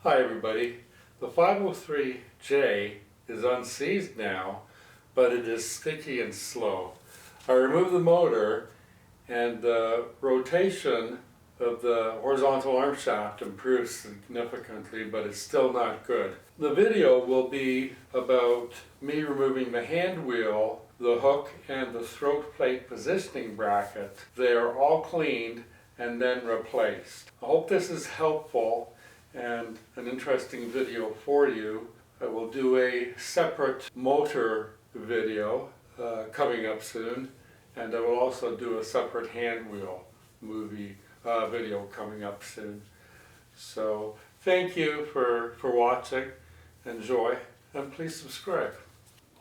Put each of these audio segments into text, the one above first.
Hi everybody. The 503J is unseized now, but it is sticky and slow. I removed the motor and the rotation of the horizontal arm shaft improved significantly, but it's still not good. The video will be about me removing the hand wheel, the hook, and the throat plate positioning bracket. They are all cleaned and then replaced. I hope this is helpful and an interesting video for you. I will do a separate motor video coming up soon, and I will also do a separate hand wheel video coming up soon. So thank you for watching. Enjoy, and please subscribe.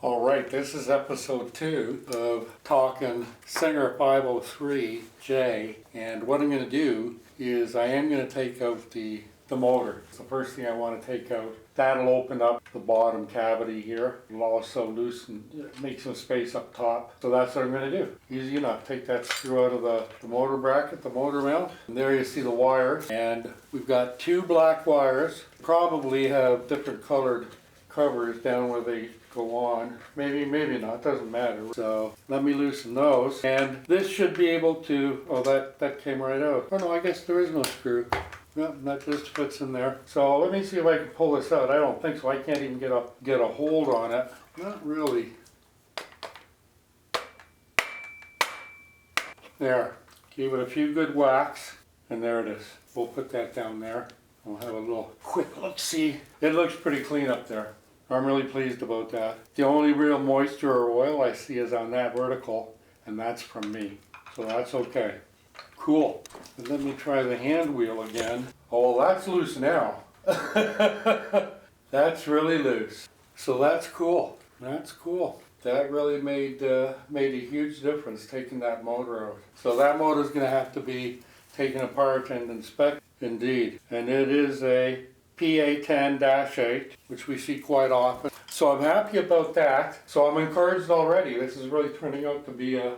Alright, this is episode 2 of Talking Singer 503J, and what I'm going to do is I am going to take out the motor. It's the first thing I want to take out. That'll open up the bottom cavity here. It'll also make some space up top. So that's what I'm going to do. Easy enough. Take that screw out of the motor bracket, the motor mount. And there you see the wires. And we've got 2 black wires. Probably have different colored covers down where they go on. Maybe not, doesn't matter. So let me loosen those. And this should be able to, oh, that came right out. Oh no, I guess there is no screw. Yep, that just fits in there. So let me see if I can pull this out. I don't think so. I can't even get a hold on it. Not really. There. Give it a few good whacks, and there it is. We'll put that down there. We'll have a little quick look-see. It looks pretty clean up there. I'm really pleased about that. The only real moisture or oil I see is on that vertical, and that's from me. So that's okay. Cool. And let me try the hand wheel again. Oh, that's loose now. That's really loose. So that's cool. That's cool. That really made a huge difference taking that motor out. So that motor is going to have to be taken apart and inspected. Indeed. And it is a PA10-8, which we see quite often. So I'm happy about that. So I'm encouraged already. This is really turning out to be a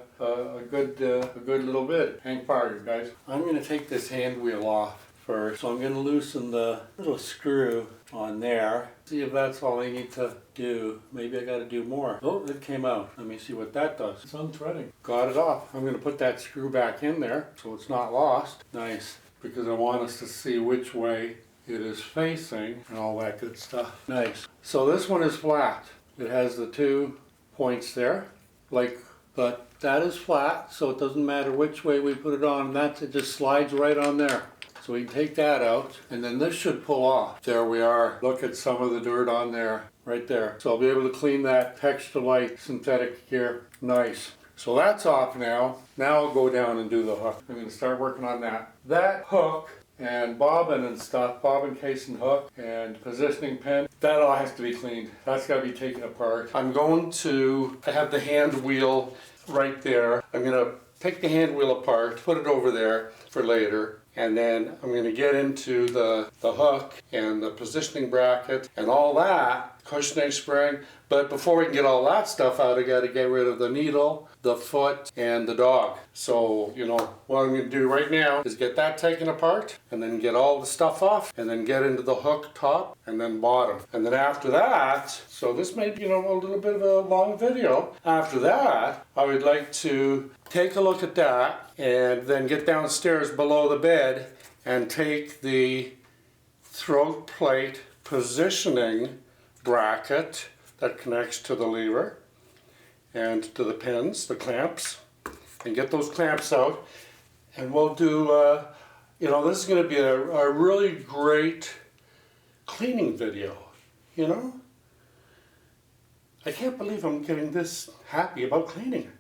good little bit. Hang fire, you guys. I'm going to take this hand wheel off first. So I'm going to loosen the little screw on there. See if that's all I need to do. Maybe I got to do more. Oh, it came out. Let me see what that does. It's unthreading. Got it off. I'm going to put that screw back in there so it's not lost. Nice. Because I want us to see which way it is facing and all that good stuff. Nice. So this one is flat. It has the 2 points there, but that is flat, so it doesn't matter which way we put it on. It just slides right on there. So we can take that out, and then this should pull off. There we are. Look at some of the dirt on there, right there. So I'll be able to clean that TEXTOLITE synthetic here. Nice. So that's off now. Now I'll go down and do the hook. I'm going to start working on that. That hook and bobbin and stuff, bobbin case and hook and positioning pin, that all has to be cleaned. That's got to be taken apart. I have the hand wheel right there. I'm going to take the hand wheel apart, put it over there for later, and then I'm going to get into the hook and the positioning bracket and all that, cushioning spring. But before we can get all that stuff out, I got to get rid of the needle, the foot, and the dog. So, what I'm going to do right now is get that taken apart, and then get all the stuff off, and then get into the hook top, and then bottom. And then after that, so this may be, a little bit of a long video. After that, I would like to take a look at that, and then get downstairs below the bed, and take the throat plate positioning bracket that connects to the lever and to the pins, the clamps, and get those clamps out. And we'll do, this is going to be a really great cleaning video, I can't believe I'm getting this happy about cleaning.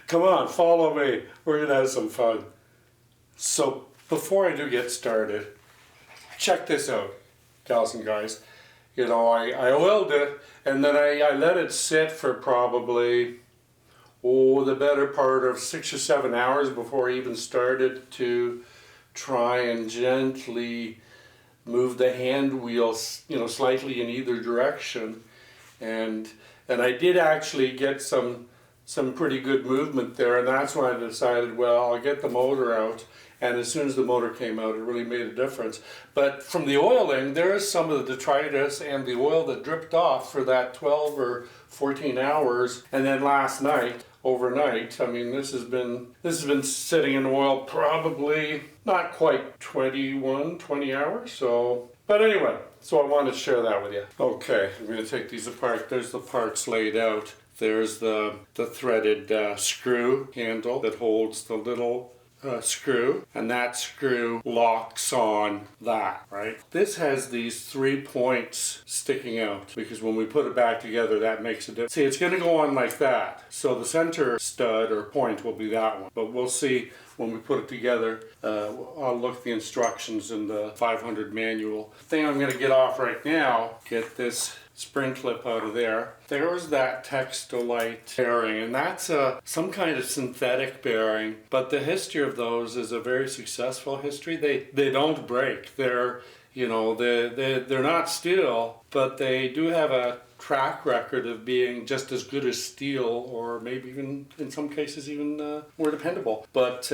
Come on, follow me. We're going to have some fun. So before I do get started, check this out, gals and guys. I oiled it, and then I let it sit for probably, the better part of 6 or 7 hours before I even started to try and gently move the hand wheel, slightly in either direction. And I did actually get some pretty good movement there, and that's when I decided, well, I'll get the motor out and as soon as the motor came out, it really made a difference. But from the oiling, there is some of the detritus and the oil that dripped off for that 12 or 14 hours, and then last night, overnight, I mean, this has been sitting in oil probably not quite 20 hours. So, but anyway, so I wanted to share that with you. Okay, I'm going to take these apart. There's the parts laid out. There's the threaded screw handle that holds the little screw, and that screw locks on that, right? This has these 3 points sticking out because when we put it back together, that makes a difference. See, it's going to go on like that. So the center stud or point will be that one, but we'll see when we put it together. I'll look at the instructions in the 500 manual. The thing I'm going to get off right now, get this spring clip out of there. There's that TEXTOLITE bearing, and that's some kind of synthetic bearing, but the history of those is a very successful history. They don't break. They're not steel, but they do have a track record of being just as good as steel, or maybe even in some cases even more dependable. But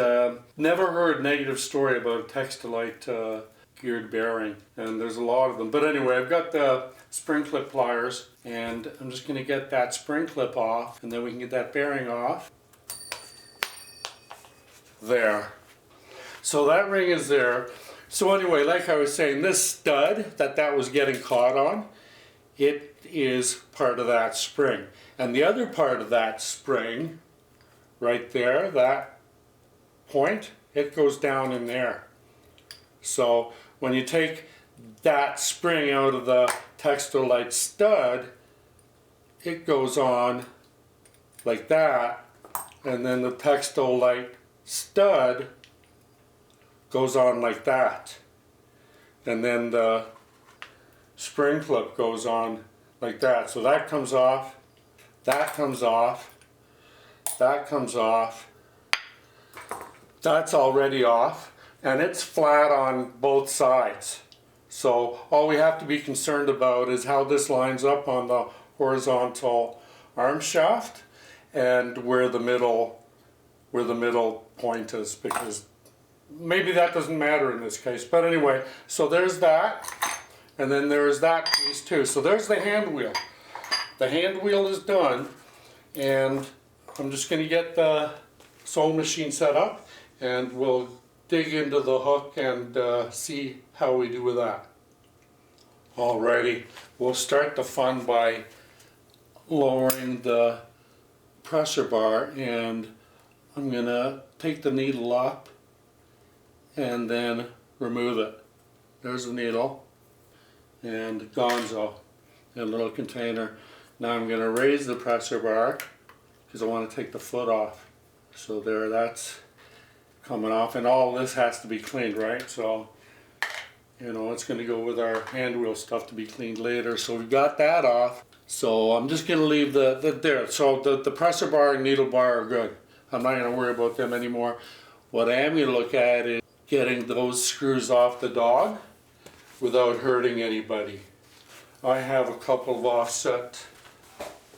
never heard negative story about a TEXTOLITE geared bearing, and there's a lot of them. But anyway, I've got the spring clip pliers, and I'm just going to get that spring clip off, and then we can get that bearing off. There. So that ring is there. So anyway, like I was saying, this stud that was getting caught on, it is part of that spring. And the other part of that spring, right there, that point, it goes down in there. So when you take that spring out of the TEXTOLITE stud, it goes on like that, and then the TEXTOLITE stud goes on like that, and then the spring clip goes on like that. So that comes off, that comes off, that comes off, that's already off, and it's flat on both sides. So all we have to be concerned about is how this lines up on the horizontal arm shaft and where the middle point is, because maybe that doesn't matter in this case. But anyway, so there's that, and then there's that piece too. So there's the hand wheel. The hand wheel is done, and I'm just going to get the sewing machine set up, and we'll dig into the hook and see how we do with that. Alrighty, we'll start the fun by lowering the pressure bar, and I'm gonna take the needle up and then remove it. There's the needle and gonzo in a little container. Now I'm gonna raise the pressure bar because I want to take the foot off. So there, that's coming off, and all this has to be cleaned, right? So, you know, it's going to go with our hand wheel stuff to be cleaned later. So we've got that off. So I'm just going to leave the there. So the pressure bar and needle bar are good. I'm not going to worry about them anymore. What I am going to look at is getting those screws off the dog without hurting anybody. I have a couple of offset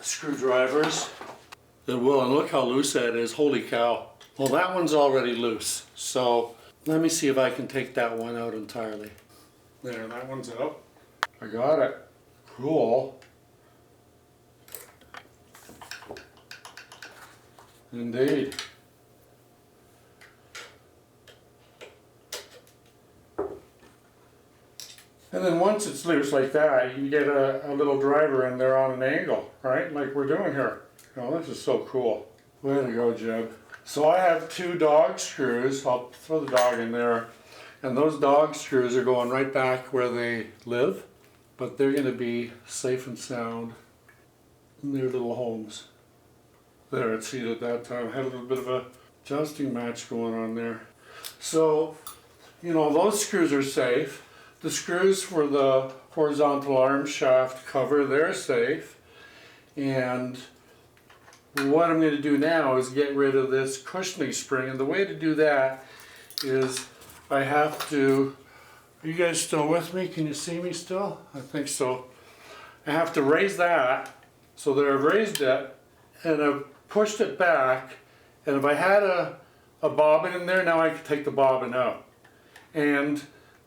screwdrivers that will, and look how loose that is. Holy cow. Well, that one's already loose, so let me see if I can take that one out entirely. There, that one's out. I got it. Cool. Indeed. And then once it's loose like that, you get a little driver in there on an angle, right? Like we're doing here. Oh, this is so cool. Way to go, Jeb. So I have 2 dog screws. I'll throw the dog in there. And those dog screws are going right back where they live, but they're going to be safe and sound in their little homes. There, it's seated that time. I had a little bit of a jousting match going on there. So, you know, those screws are safe. The screws for the horizontal arm shaft cover, they're safe. And what I'm going to do now is get rid of this cushioning spring, and the way to do that is I have to, are you guys still with me? Can you see me still? I think so. I have to raise that so that I've raised it and I've pushed it back, and if I had a a bobbin in there, now I can take the bobbin out.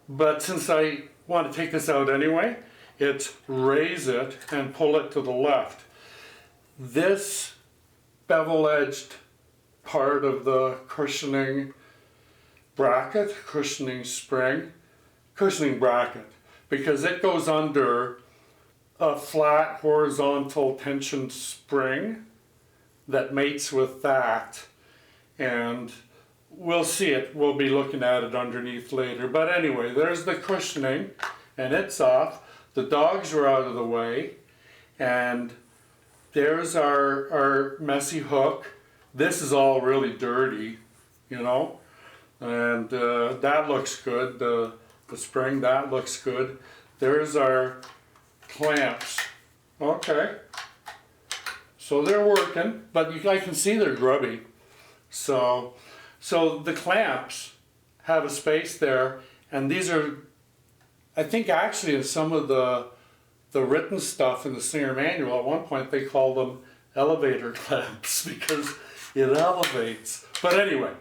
But since I want to take this out anyway, it's raise it and pull it to the left. This bevel-edged part of the cushioning bracket, cushioning bracket, because it goes under a flat horizontal tension spring that mates with that, and we'll see it, we'll be looking at it underneath later. But anyway, there's the cushioning and it's off. The dogs are out of the way, and there's our messy hook. This is all really dirty, you know, and that looks good. The spring, that looks good. There's our clamps. Okay, so they're working, but I can see they're grubby. So the clamps have a space there, and these are, I think actually in some of the written stuff in the Singer manual, at one point they called them elevator clamps because it elevates. But anyway,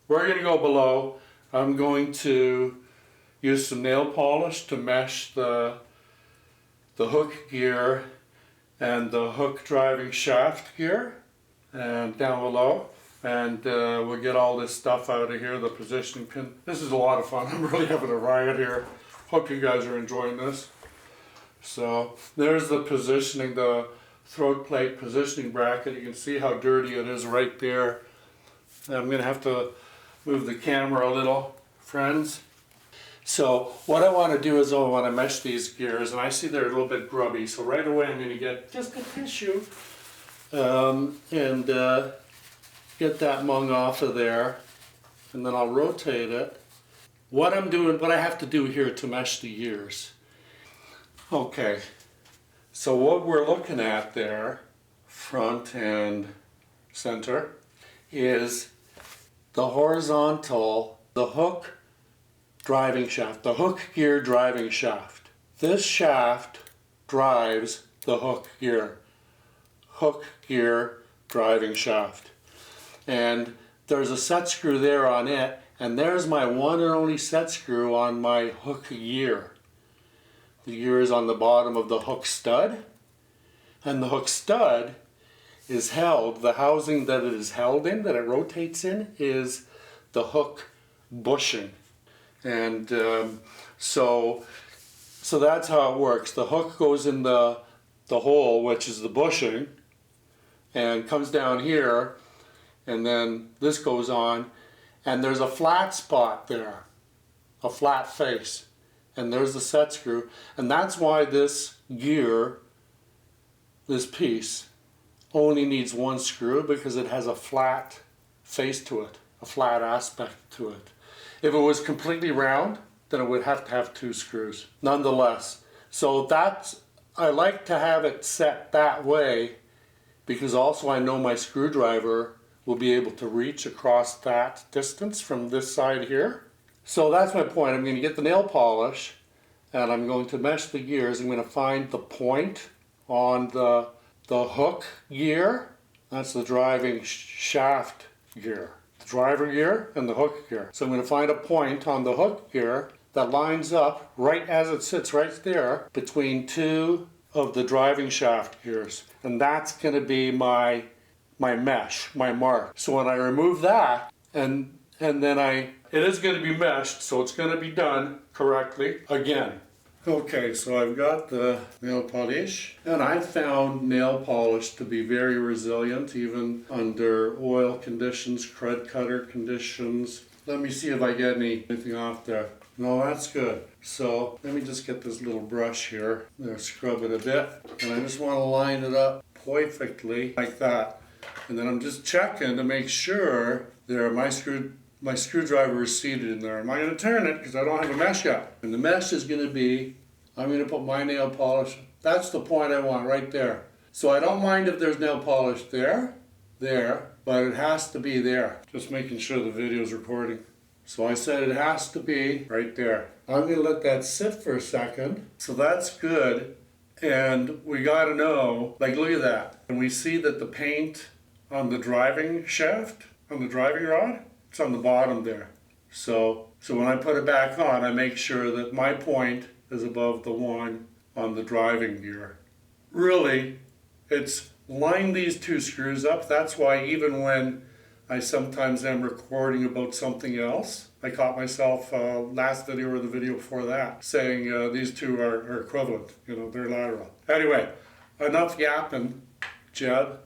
we're going to go below. I'm going to use some nail polish to mesh the hook gear and the hook driving shaft gear and down below, and we'll get all this stuff out of here, the positioning pin. This is a lot of fun. I'm really having a riot here. Hope you guys are enjoying this. So there's the positioning, the throat plate positioning bracket. You can see how dirty it is right there. I'm going to have to move the camera a little, friends. So what I want to do is I want to mesh these gears, and I see they're a little bit grubby, so right away I'm going to get just a tissue and get that mung off of there, and then I'll rotate it. What I have to do here to mesh the gears. Okay, so what we're looking at there, front and center, is the horizontal, the hook driving shaft, the hook gear driving shaft. This shaft drives the hook gear driving shaft. And there's a set screw there on it, and there's my one and only set screw on my hook gear. The gear is on the bottom of the hook stud, and the hook stud is held, the housing that it is held in, that it rotates in, is the hook bushing. And so that's how it works. The hook goes in the hole, which is the bushing, and comes down here, and then this goes on, and there's a flat spot there, a flat face, and there's the set screw, and that's why this gear, this piece, only needs one screw, because it has a flat face to it, a flat aspect to it. If it was completely round, then it would have to have two screws, nonetheless. So I like to have it set that way, because also I know my screwdriver will be able to reach across that distance from this side here. So that's my point. I'm going to get the nail polish, and I'm going to mesh the gears. I'm going to find the point on the hook gear. That's the driving shaft gear. The driver gear and the hook gear. So I'm going to find a point on the hook gear that lines up right as it sits right there between two of the driving shaft gears. And that's going to be my mesh, my mark. So when I remove that, and then it is going to be meshed, so it's going to be done correctly again. Okay, so I've got the nail polish, and I found nail polish to be very resilient even under oil conditions, crud cutter conditions. Let me see if I get anything off there. No, that's good. So let me just get this little brush here. I'm going to scrub it a bit, and I just want to line it up perfectly like that. And then I'm just checking to make sure there my screwdriver is seated in there. Am I going to turn it because I don't have a mesh yet? And the mesh is going to be, I'm going to put my nail polish. That's the point I want right there. So I don't mind if there's nail polish there, but it has to be there. Just making sure the video is recording. So I said it has to be right there. I'm going to let that sit for a second. So that's good. And we got to know, like, look at that. And we see that the paint on the driving shaft, on the driving rod, It's on the bottom there. So when I put it back on, I make sure that my point is above the one on the driving gear. Really, it's line these two screws up. That's why even when I sometimes am recording about something else, I caught myself last video or the video before that saying these two are equivalent, they're lateral. Anyway, enough yapping, Jeb.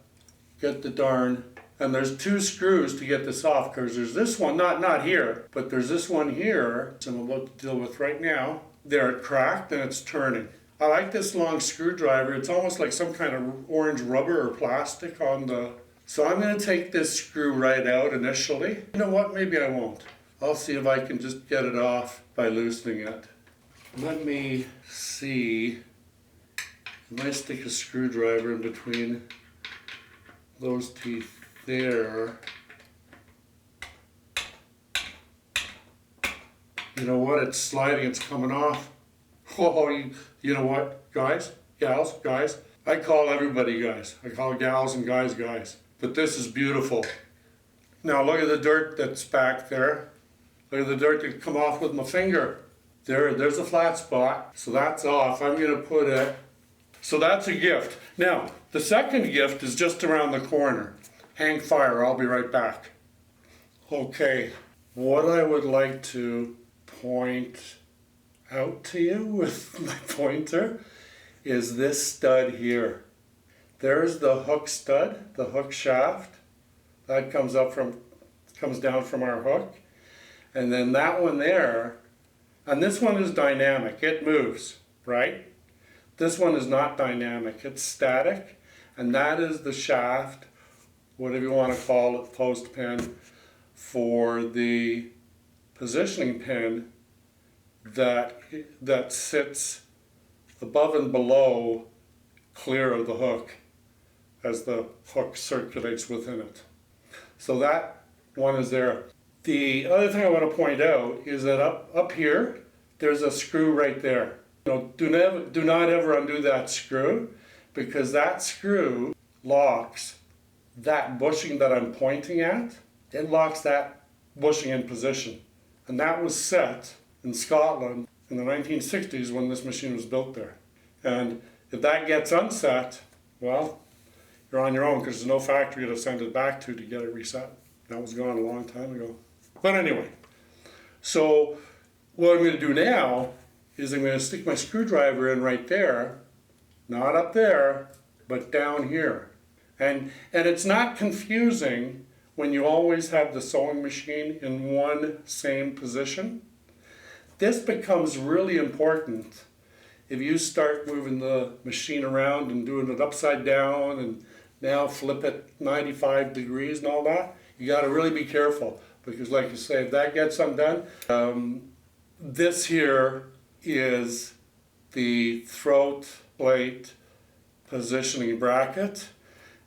Get the darn, and there's two screws to get this off, because there's this one, not here, but there's this one here, which I'm about to deal with right now. There, it cracked and it's turning. I like this long screwdriver. It's almost like some kind of orange rubber or plastic on the... So I'm going to take this screw right out initially. You know what? Maybe I won't. I'll see if I can just get it off by loosening it. Let me see. I might stick a screwdriver in between those teeth there. You know what? It's sliding. It's coming off. Oh, you know what, guys, gals, guys? I call everybody guys. I call gals and guys guys. But this is beautiful. Now look at the dirt that's back there. Look at the dirt that come off with my finger. There's a flat spot. So that's off. I'm going to put it. So that's a gift. Now, the second gift is just around the corner. Hang fire. I'll be right back. Okay. What I would like to point out to you with my pointer is this stud here. There's the hook stud, the hook shaft. That comes down from our hook. And then that one there, and this one is dynamic, it moves, right? This one is not dynamic, it's static, and that is the shaft, whatever you want to call it, post pin, for the positioning pin that sits above and below, clear of the hook, as the hook circulates within it. So that one is there. The other thing I want to point out is that up here, there's a screw right there. Do not ever undo that screw, because that screw locks that bushing that I'm pointing at. It locks that bushing in position. And that was set in Scotland in the 1960s when this machine was built there. And if that gets unset, well, you're on your own, because there's no factory to send it back to get it reset. That was gone a long time ago. But anyway, so what I'm going to do now is I'm going to stick my screwdriver in right there, not up there, but down here. And it's not confusing when you always have the sewing machine in one same position. This becomes really important if you start moving the machine around and doing it upside down and now flip it 95 degrees and all that. You got to really be careful, because like you say, if that gets undone, this here is the throat plate positioning bracket,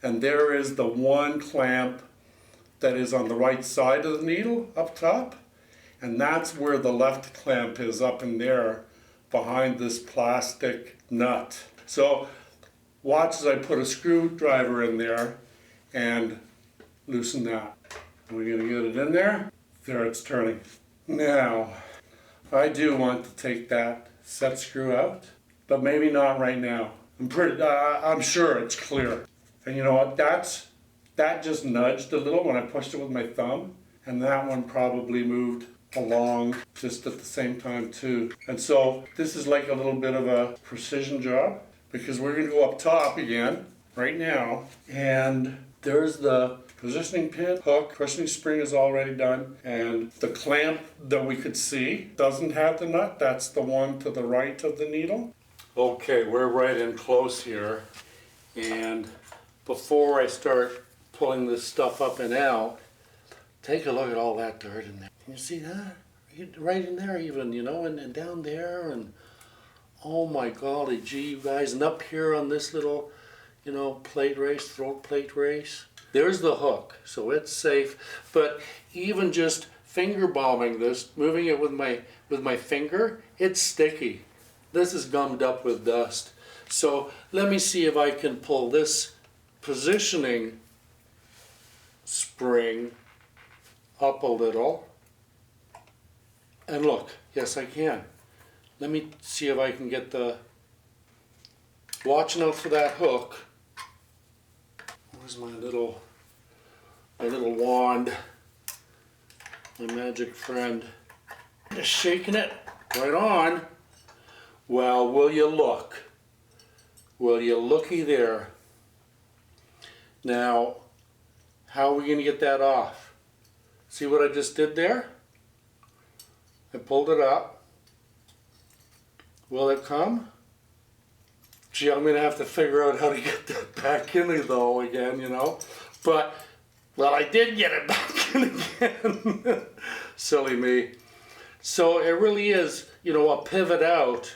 and there is the one clamp that is on the right side of the needle up top, and that's where the left clamp is, up in there behind this plastic nut. So watch as I put a screwdriver in there and loosen that. We're going to get it in there. There, it's turning. Now, I do want to take that set screw out, but maybe not right now. I'm sure it's clear. And you know what? That just nudged a little when I pushed it with my thumb, and that one probably moved along just at the same time too. And so this is like a little bit of a precision job, because we're going to go up top again right now, and there's the positioning pin, hook, cushioning spring is already done, and the clamp that we could see doesn't have the nut. That's the one to the right of the needle. Okay, we're right in close here, and before I start pulling this stuff up and out, take a look at all that dirt in there. Can you see that? Right in there even, and down there, and oh my golly gee, you guys, and up here on this little, plate race, throat plate race. There's the hook, so it's safe, but even just finger bombing this, moving it with my finger, it's sticky. This is gummed up with dust. So let me see if I can pull this positioning spring up a little. And look, yes I can. Let me see if I can get the, watching out for that hook. Where's my little wand, my magic friend. Just shaking it right on. Well, will you look? Will you looky there? Now, how are we going to get that off? See what I just did there? I pulled it up. Will it come? Gee, I'm going to have to figure out how to get that back in though again, you know. But, well, I did get it back in again. Silly me. So it really is, you know, a pivot out,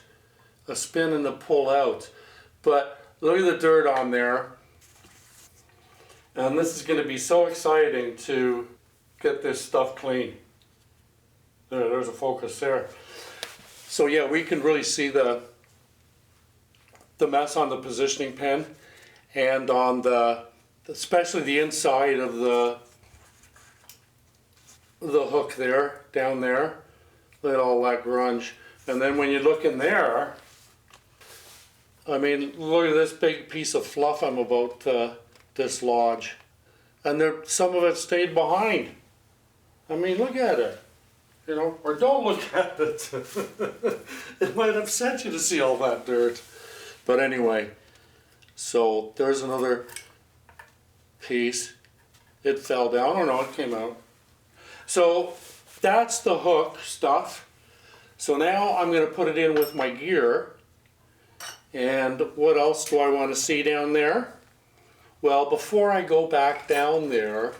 a spin and a pull out. But look at the dirt on there. And this is going to be so exciting to get this stuff clean. There's a focus there. So yeah, we can really see the mess on the positioning pin and on the, especially the inside of the hook there, down there. Look at all that grunge. And then when you look in there, I mean, look at this big piece of fluff I'm about to dislodge. And there, some of it stayed behind. I mean, look at it. You know, or don't look at it. It might upset you to see all that dirt. But anyway, so there's another piece. It fell down. Oh no, it came out. So that's the hook stuff. So now I'm going to put it in with my gear. And what else do I want to see down there? Well, before I go back down there,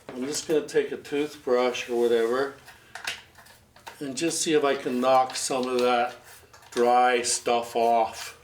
I'm just going to take a toothbrush or whatever and just see if I can knock some of that dry stuff off.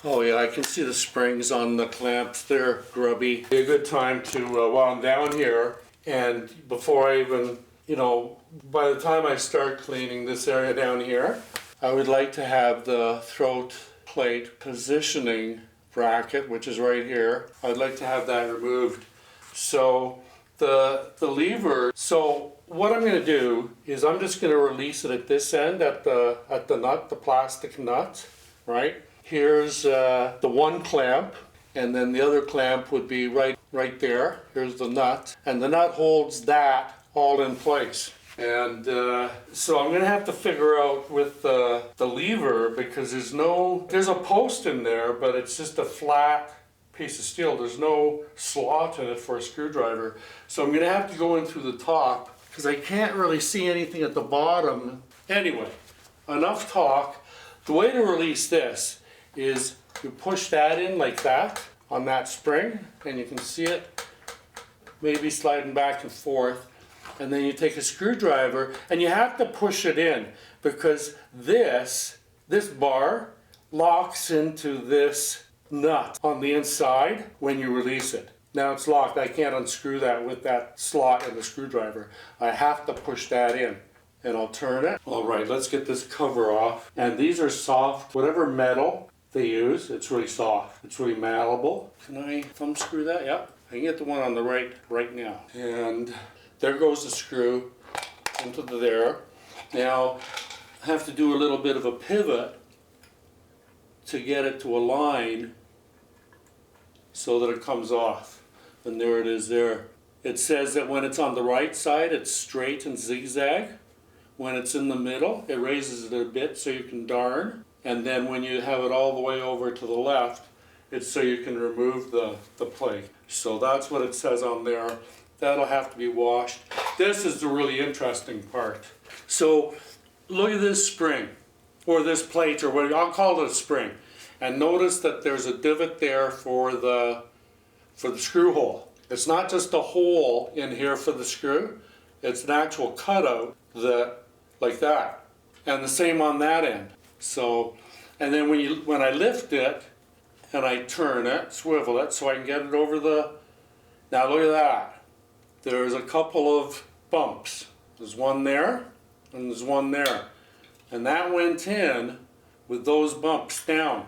Oh yeah, I can see the springs on the clamps. They're grubby. Be a good time to, while I'm down here, and before I even, you know, by the time I start cleaning this area down here, I would like to have the throat plate positioning bracket, which is right here. I'd like to have that removed. So the lever, so what I'm going to do is I'm just going to release it at this end, at the nut, the plastic nut, right? Here's the one clamp, and then the other clamp would be right there. Here's the nut, and the nut holds that all in place. And so I'm going to have to figure out with the lever, because there's a post in there, but it's just a flat piece of steel. There's no slot in it for a screwdriver. So I'm going to have to go in through the top, because I can't really see anything at the bottom. Anyway, enough talk. The way to release this is you push that in like that on that spring, and you can see it maybe sliding back and forth. And then you take a screwdriver and you have to push it in, because this bar locks into this nut on the inside when you release it. Now it's locked. I can't unscrew that with that slot in the screwdriver. I have to push that in. And I'll turn it. All right, let's get this cover off. And these are soft, whatever metal they use, it's really soft. It's really malleable. Can I thumb screw that? Yep. I can get the one on the right now. And there goes the screw into there. Now I have to do a little bit of a pivot to get it to align so that it comes off. And there it is there. It says that when it's on the right side, it's straight and zigzag. When it's in the middle, it raises it a bit so you can darn. And then when you have it all the way over to the left, it's so you can remove the plate. So that's what it says on there. That'll have to be washed. This is the really interesting part. So look at this spring, or this plate, or what I'll call it a spring. And notice that there's a divot there for the screw hole. It's not just a hole in here for the screw. It's an actual cutout like that. And the same on that end. So, and then when I lift it and I turn it, swivel it, so I can get it over now look at that. There's a couple of bumps. There's one there and there's one there. And that went in with those bumps down.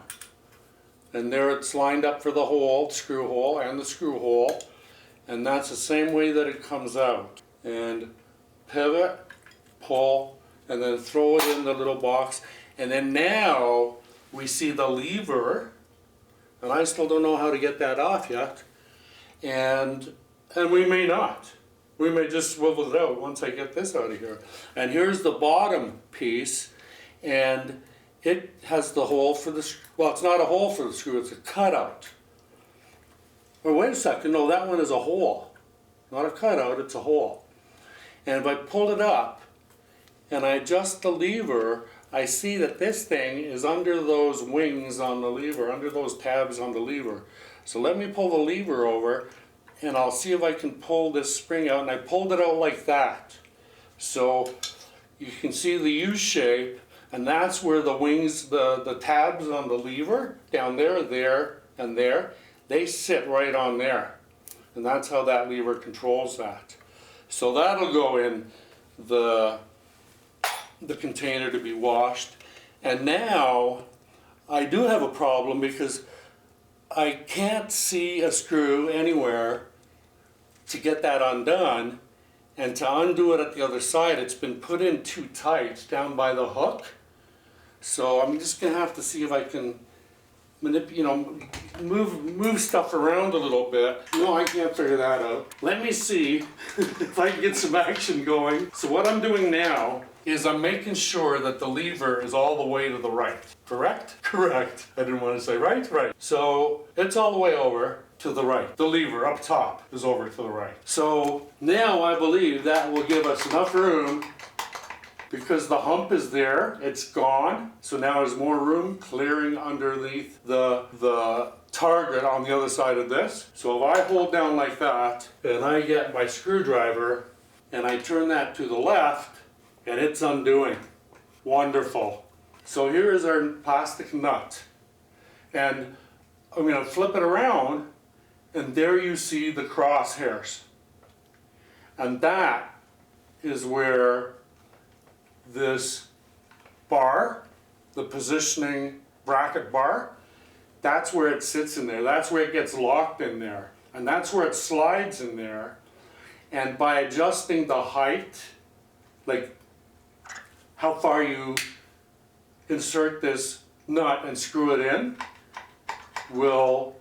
And there it's lined up for the hole, screw hole and the screw hole. And that's the same way that it comes out. and pivot, pull, and then throw it in the little box. And then now we see the lever, and I still don't know how to get that off yet. And we may not. We may just swivel it out once I get this out of here. And here's the bottom piece, and it has the hole for the, well, it's not a hole for the screw, it's a cutout. Or wait a second, no, that one is a hole. Not a cutout, it's a hole. And if I pull it up and I adjust the lever, I see that this thing is under those wings on the lever, under those tabs on the lever. So let me pull the lever over, and I'll see if I can pull this spring out, and I pulled it out like that. So you can see the U shape, and that's where the wings, the tabs on the lever, down there, there, and there, they sit right on there. And that's how that lever controls that. So that'll go in the container to be washed. And now I do have a problem because I can't see a screw anywhere to get that undone, and to undo it at the other side, it's been put in too tight down by the hook. So I'm just gonna have to see if I can move stuff around a little bit. No, I can't figure that out. Let me see if I can get some action going. So what I'm doing now is I'm making sure that the lever is all the way to the right. Correct? Correct. I didn't want to say right. Right. So it's all the way over to the right. The lever up top is over to the right. So now I believe that will give us enough room, because the hump is there, it's gone. So now there's more room clearing underneath the target on the other side of this. So if I hold down like that, and I get my screwdriver, and I turn that to the left, and it's undoing. Wonderful. So here is our plastic nut. And I'm going to flip it around, and there you see the crosshairs. And that is where this bar, the positioning bracket bar, that's where it sits in there. That's where it gets locked in there. And that's where it slides in there. And by adjusting the height, like how far you insert this nut and screw it in, will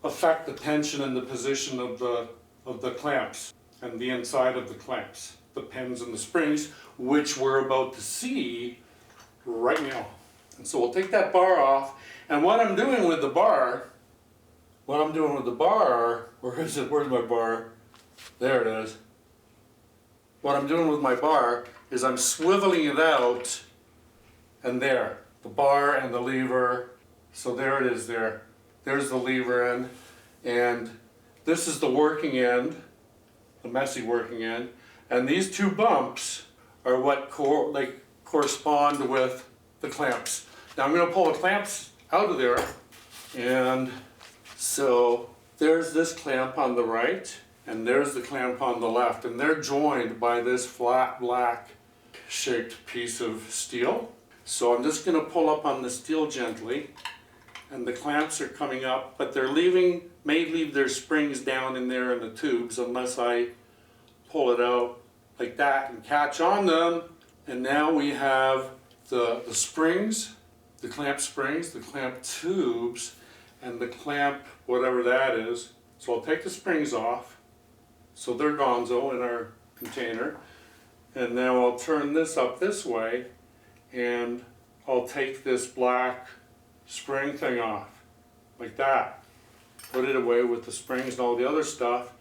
affect the tension and the position of the clamps and the inside of the clamps, the pins and the springs, which we're about to see right now. And so we'll take that bar off, and what I'm doing with the bar, where is it, where's my bar? There it is. What I'm doing with my bar is I'm swiveling it out, and there, the bar and the lever, so there it is there. There's the lever end, and this is the working end, the messy working end, and these two bumps are what correspond with the clamps. Now I'm going to pull the clamps out of there, and so there's this clamp on the right, and there's the clamp on the left, and they're joined by this flat black shaped piece of steel. So I'm just going to pull up on the steel gently, and the clamps are coming up, but they're may leave their springs down in there in the tubes unless I pull it out like that and catch on them. And now we have the springs, the clamp springs, the clamp tubes, and the clamp whatever that is. So I'll take the springs off, so they're gonzo in our container, and now I'll turn this up this way, and I'll take this black spring thing off, like that. Put it away with the springs and all the other stuff,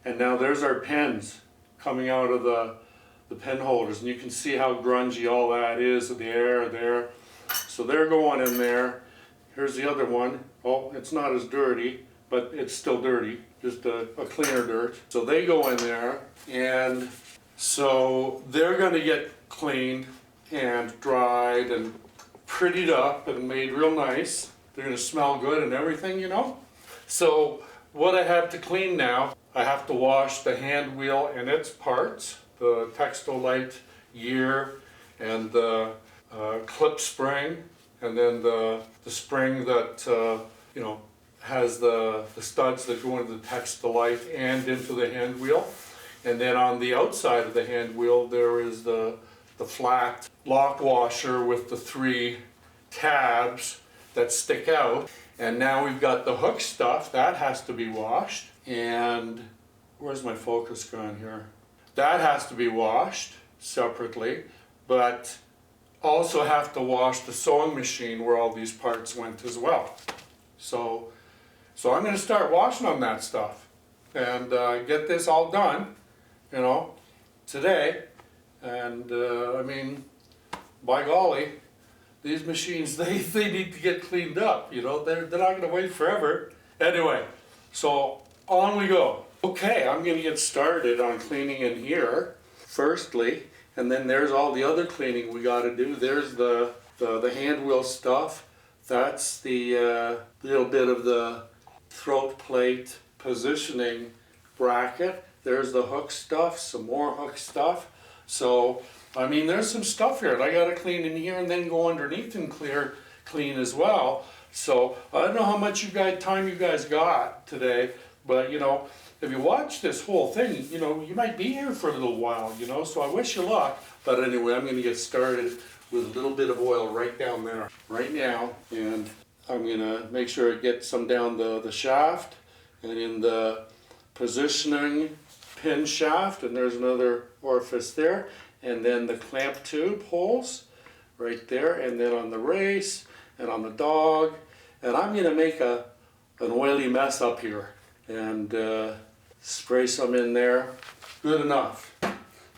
and now there's our pins coming out of the pin holders, and you can see how grungy all that is, the air there. So they're going in there. Here's the other one. Oh, it's not as dirty, but it's still dirty, just a cleaner dirt. So they go in there, and so they're going to get cleaned and dried and prettied up and made real nice. They're going to smell good and everything, you know. So what I have to clean now, I have to wash the hand wheel and its parts, the TEXTOLITE gear and the clip spring, and then the spring that you know, has the studs that go into the TEXTOLITE and into the hand wheel. And then on the outside of the hand wheel, there is the flat lock washer with the 3 tabs that stick out. And now we've got the hook stuff, that has to be washed. And where's my focus gone here? That has to be washed separately, but also have to wash the sewing machine where all these parts went as well. So I'm going to start washing on that stuff and get this all done, you know, today. And I mean, by golly, these machines, they need to get cleaned up, you know, they're not going to wait forever. Anyway, so on we go. Okay, I'm going to get started on cleaning in here, firstly, and then there's all the other cleaning we got to do. There's the hand wheel stuff. That's the little bit of the throat plate positioning bracket. There's the hook stuff, some more hook stuff. So, I mean, there's some stuff here. I got to clean in here and then go underneath and clean as well. So, I don't know how much time you guys got today, but, you know, if you watch this whole thing, you know, you might be here for a little while, you know, so I wish you luck. But anyway, I'm going to get started with a little bit of oil right down there, right now. And I'm going to make sure I get some down the shaft and in the positioning pin shaft. And there's another orifice there. And then the clamp tube holes right there. And then on the race and on the dog. And I'm going to make an oily mess up here. And spray some in there. Good enough.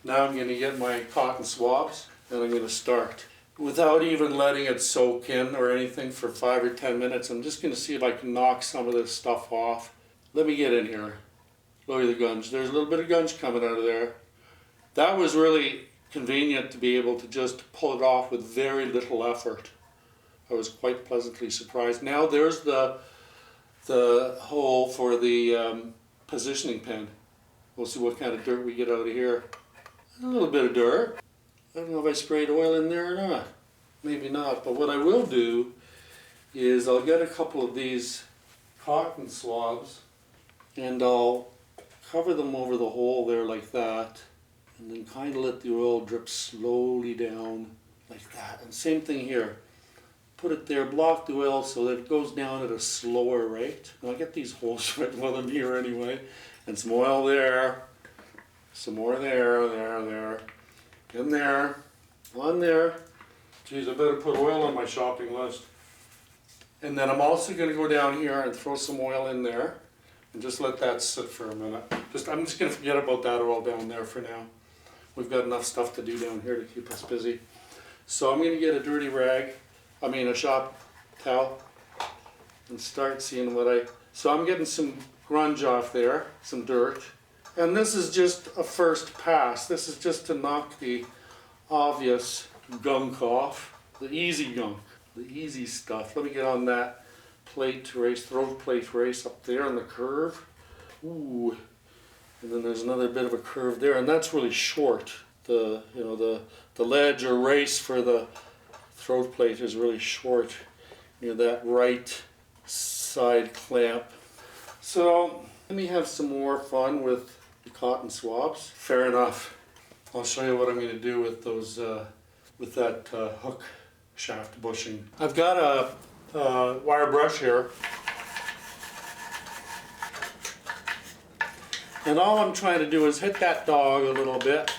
Now I'm going to get my cotton swabs and I'm going to start. Without even letting it soak in or anything for 5 or 10 minutes, I'm just going to see if I can knock some of this stuff off. Let me get in here. Look at the gunge. There's a little bit of gunge coming out of there. That was really convenient to be able to just pull it off with very little effort. I was quite pleasantly surprised. Now there's the hole for the positioning pin. We'll see what kind of dirt we get out of here. A little bit of dirt. I don't know if I sprayed oil in there or not. Maybe not, but what I will do is I'll get a couple of these cotton swabs and I'll cover them over the hole there like that and then kind of let the oil drip slowly down like that. And same thing here. Put it there, block the oil so that it goes down at a slower rate. And I'll get these holes right while I'm here anyway. And some oil there, some more there, in there, on there. Geez, I better put oil on my shopping list. And then I'm also going to go down here and throw some oil in there and just let that sit for a minute. I'm just going to forget about that oil down there for now. We've got enough stuff to do down here to keep us busy. So I'm going to get a dirty rag, a shop towel, and start seeing so I'm getting some grunge off there, some dirt. And this is just a first pass. This is just to knock the obvious gunk off, the easy gunk, the easy stuff. Let me get on that throat plate race up there on the curve. Ooh, and then there's another bit of a curve there, and that's really short. The ledge or race for the throat plate is really short. That right side clamp. So let me have some more fun with the cotton swabs. Fair enough. I'll show you what I'm going to do with those, with that hook shaft bushing. I've got a wire brush here, and all I'm trying to do is hit that dog a little bit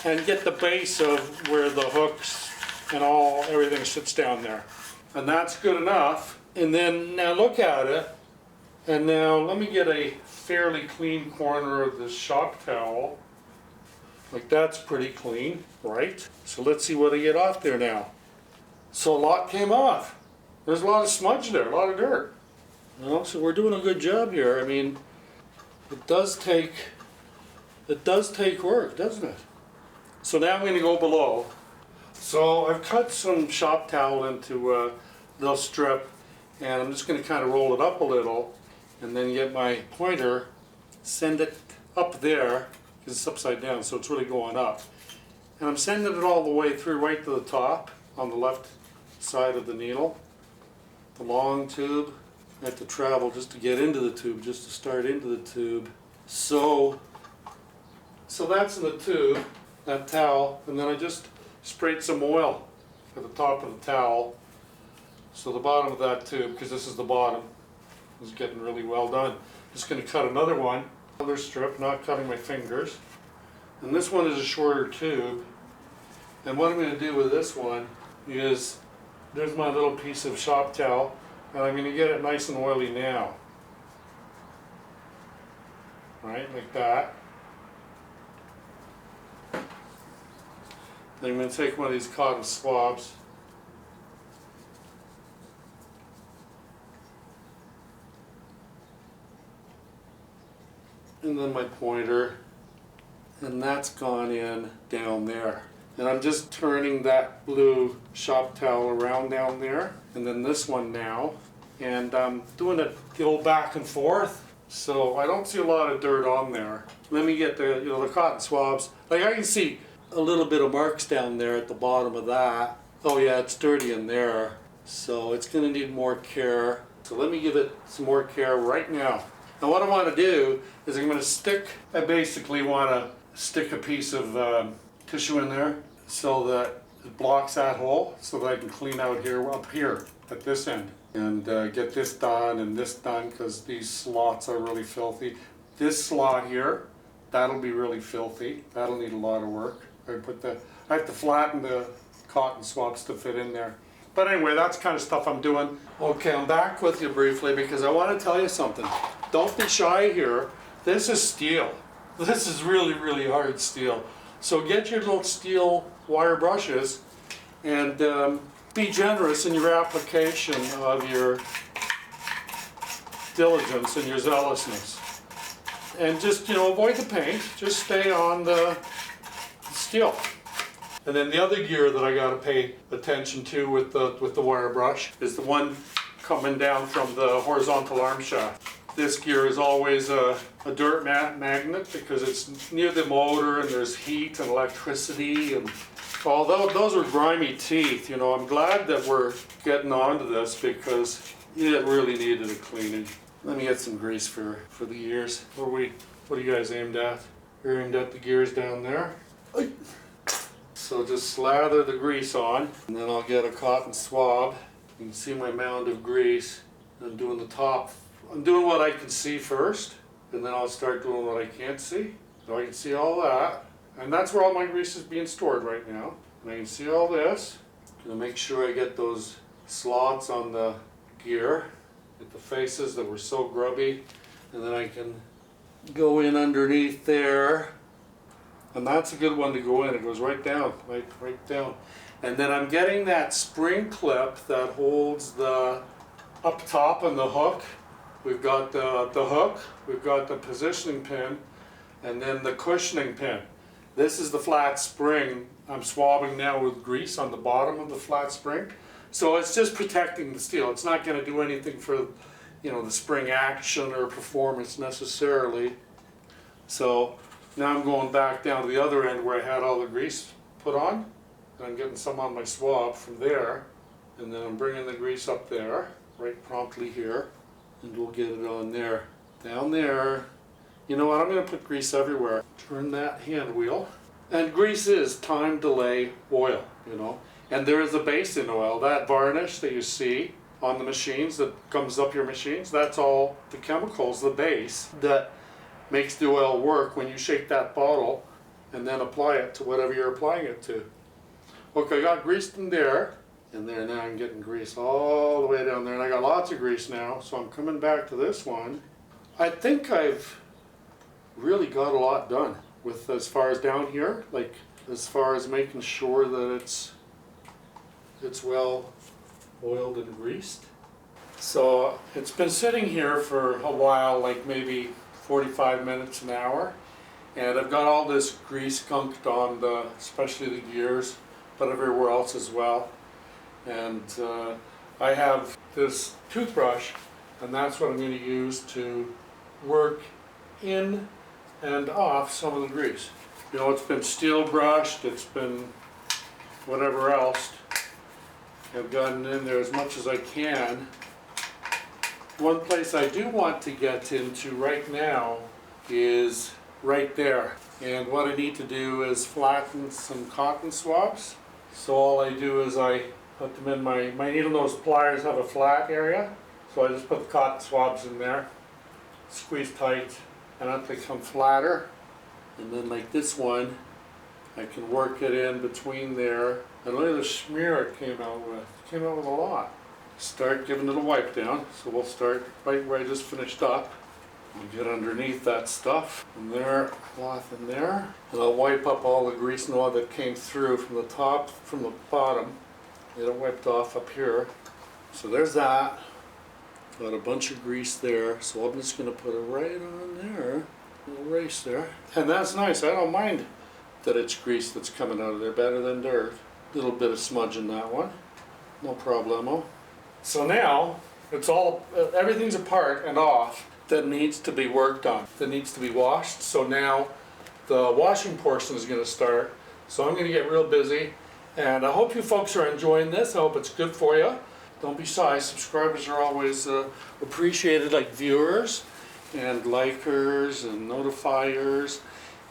and get the base of where the hooks and everything sits down there. And that's good enough. And then now look at it. And now let me get a fairly clean corner of this shop towel. Like that's pretty clean, right? So let's see what I get off there now. So a lot came off. There's a lot of smudge there, a lot of dirt. So we're doing a good job here. I mean, it does take work, doesn't it? So now I'm going to go below. So I've cut some shop towel into a little strip, and I'm just going to kind of roll it up a little and then get my pointer, send it up there, because it's upside down, so it's really going up. And I'm sending it all the way through right to the top on the left side of the needle. The long tube, I have to travel just to get into the tube, just to start into the tube. So So that's in the tube, that towel, and then I just sprayed some oil at the top of the towel. So the bottom of that tube, because this is the bottom, is getting really well done. Just going to cut another one, another strip, not cutting my fingers. And this one is a shorter tube. And what I'm going to do with this one is, there's my little piece of shop towel, and I'm going to get it nice and oily now. Right, like that. Then I'm going to take one of these cotton swabs. And then my pointer, and that's gone in down there. And I'm just turning that blue shop towel around down there, and then this one now, and I'm doing it the old back and forth, so I don't see a lot of dirt on there. Let me get the the cotton swabs. Like I can see a little bit of marks down there at the bottom of that. Oh yeah, it's dirty in there, so it's going to need more care. So let me give it some more care right now. Now what I want to do is I basically want to stick a piece of tissue in there so that it blocks that hole, so that I can clean out here, up here at this end, and get this done and this done, because these slots are really filthy. This slot here, that'll be really filthy. That'll need a lot of work. I have to flatten the cotton swabs to fit in there. But anyway, that's the kind of stuff I'm doing. Okay, I'm back with you briefly because I want to tell you something. Don't be shy here. This is steel. This is really, really hard steel. So get your little steel wire brushes and be generous in your application of your diligence and your zealousness. And just, avoid the paint. Just stay on the steel. And then the other gear that I got to pay attention to with the wire brush is the one coming down from the horizontal arm shaft. This gear is always a dirt magnet because it's near the motor and there's heat and electricity, and although those are grimy teeth, I'm glad that we're getting onto this because it really needed a cleaning. Let me get some grease for the gears. What are you guys aimed at? You're aimed at the gears down there. So just slather the grease on, and then I'll get a cotton swab. You can see my mound of grease. I'm doing the top. I'm doing what I can see first, and then I'll start doing what I can't see. So I can see all that, and that's where all my grease is being stored right now. And I can see all this. I'm gonna make sure I get those slots on the gear, get the faces that were so grubby, and then I can go in underneath there. And that's a good one to go in. It goes right down, right down. And then I'm getting that spring clip that holds the up top and the hook. We've got the hook, we've got the positioning pin, and then the cushioning pin. This is the flat spring. I'm swabbing now with grease on the bottom of the flat spring. So it's just protecting the steel. It's not going to do anything for, the spring action or performance necessarily. So now I'm going back down to the other end where I had all the grease put on. And I'm getting some on my swab from there. And then I'm bringing the grease up there, right promptly here. And we'll get it on there. Down there. You know what, I'm going to put grease everywhere. Turn that hand wheel. And grease is time delay oil, And there is a base in oil. That varnish that you see on the machines that comes up your machines, that's all the chemicals, the base, that makes the oil work when you shake that bottle and then apply it to whatever you're applying it to. Okay, I got grease in there, and there now I'm getting grease all the way down there, and I got lots of grease now, so I'm coming back to this one. I think I've really got a lot done with as far as down here, like as far as making sure that it's well oiled and greased. So it's been sitting here for a while, like maybe 45 minutes, an hour, and I've got all this grease gunked on especially the gears, but everywhere else as well. And I have this toothbrush, and that's what I'm going to use to work in and off some of the grease. It's been steel brushed, it's been whatever else. I've gotten in there as much as I can. One place I do want to get into right now is right there. And what I need to do is flatten some cotton swabs. So all I do is I put them in my needle nose pliers have a flat area. So I just put the cotton swabs in there, squeeze tight, and until they come flatter. And then like this one, I can work it in between there. And look at the smear it came out with. It came out with a lot. Start giving it a wipe down. So we'll start right where I just finished up. And get underneath that stuff. And there, cloth in there. And I'll wipe up all the grease and oil that came through from the top, from the bottom. Get it wiped off up here. So there's that. Got a bunch of grease there. So I'm just going to put it right on there. A little race there. And that's nice. I don't mind that it's grease that's coming out of there. Better than dirt. Little bit of smudge in that one. No problemo. So now, it's all, everything's apart and off that needs to be worked on, that needs to be washed. So now the washing portion is going to start. So I'm going to get real busy, and I hope you folks are enjoying this. I hope it's good for you. Don't be shy. Subscribers are always appreciated, like viewers and likers and notifiers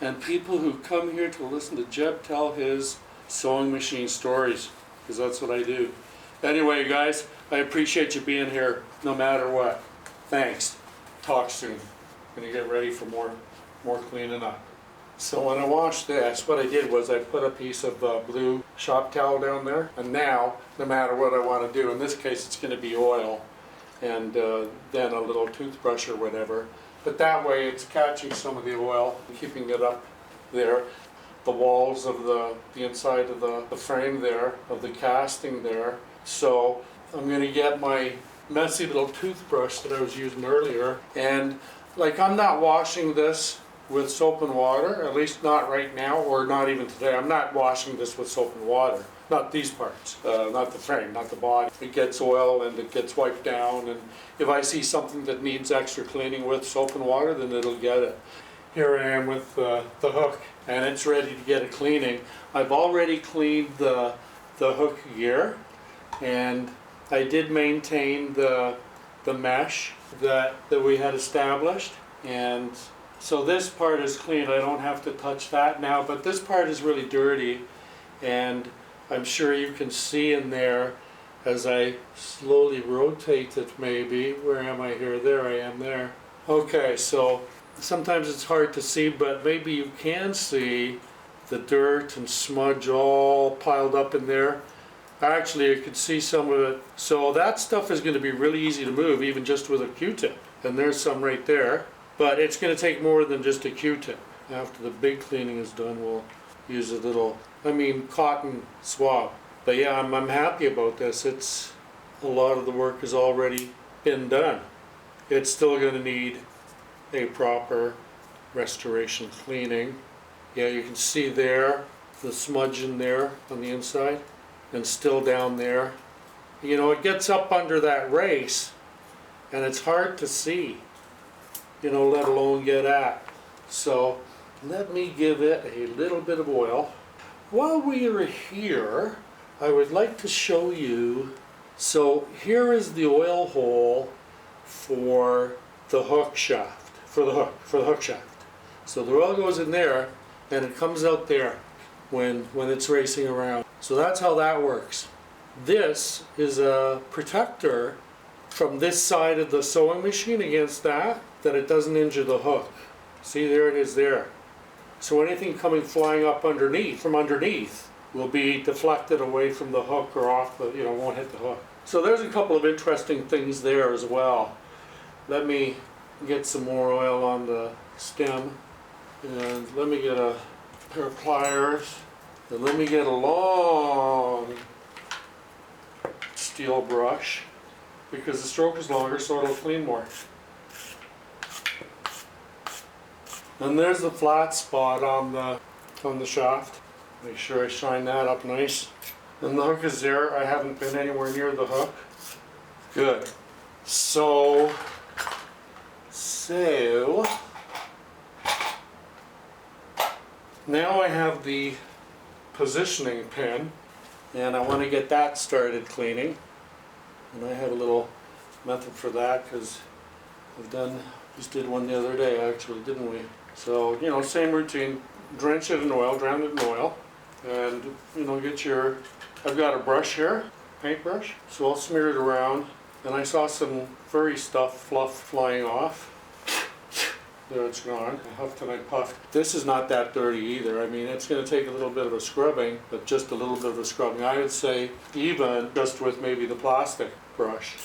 and people who come here to listen to Jeb tell his sewing machine stories, because that's what I do. Anyway, guys, I appreciate you being here no matter what. Thanks. Talk soon. Gonna get ready for more cleaning up. So when I washed this, what I did was I put a piece of blue shop towel down there, and now no matter what I want to do, in this case it's going to be oil and then a little toothbrush or whatever, but that way it's catching some of the oil and keeping it up there. The walls of the inside of the frame there, of the casting there. So I'm going to get my messy little toothbrush that I was using earlier, and like I'm not washing this with soap and water, at least not right now, or not even today. I'm not washing this with soap and water, not these parts, not the frame, not the body. It gets oil and it gets wiped down, and if I see something that needs extra cleaning with soap and water, then it'll get it. Here I am with the hook, and it's ready to get a cleaning. I've already cleaned the hook gear, and I did maintain the mesh that we had established, and so this part is clean. I don't have to touch that now, but this part is really dirty, and I'm sure you can see in there as I slowly rotate it maybe. Where am I here? There I am there. Okay, so sometimes it's hard to see, but maybe you can see the dirt and smudge all piled up in there. Actually, you can see some of it. So that stuff is going to be really easy to move, even just with a Q-tip. And there's some right there. But it's going to take more than just a Q-tip. After the big cleaning is done, we'll use a little, cotton swab. But yeah, I'm happy about this. It's a lot of the work has already been done. It's still going to need a proper restoration cleaning. Yeah, you can see there the smudge in there on the inside. And still down there. You know, it gets up under that race and it's hard to see, let alone get at. So let me give it a little bit of oil. While we are here, I would like to show you, so here is the oil hole for the hook shaft, for the hook shaft. So the oil goes in there and it comes out there when it's racing around. So that's how that works. This is a protector from this side of the sewing machine against that it doesn't injure the hook. See, there it is there. So anything coming flying up from underneath will be deflected away from the hook or off won't hit the hook. So there's a couple of interesting things there as well. Let me get some more oil on the stem, and let me get a pair of pliers. And let me get a long steel brush, because the stroke is longer, so it'll clean more. And there's the flat spot on the shaft. Make sure I shine that up nice. And the hook is there. I haven't been anywhere near the hook. Good. So now I have the positioning pin, and I want to get that started cleaning. And I have a little method for that, because just did one the other day actually, didn't we? So, you know, same routine, drench it in oil, drown it in oil, and, you know, get your, I've got a brush here, paintbrush, so I'll smear it around, and I saw some furry fluff flying off. There, it's gone. I huffed and I puffed. This is not that dirty either. I mean, it's going to take a little bit of a scrubbing, but just a little bit of a scrubbing. I would say even just with maybe the plastic brush.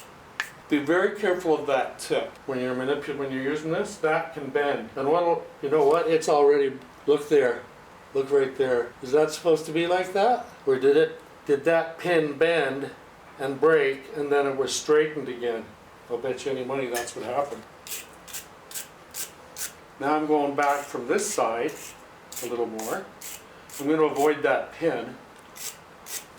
Be very careful of that tip when you're using this. That can bend. And you know what? It's already. Look there. Look right there. Is that supposed to be like that? Or did that pin bend and break and then it was straightened again? I'll bet you any money that's what happened. Now I'm going back from this side a little more. I'm going to avoid that pin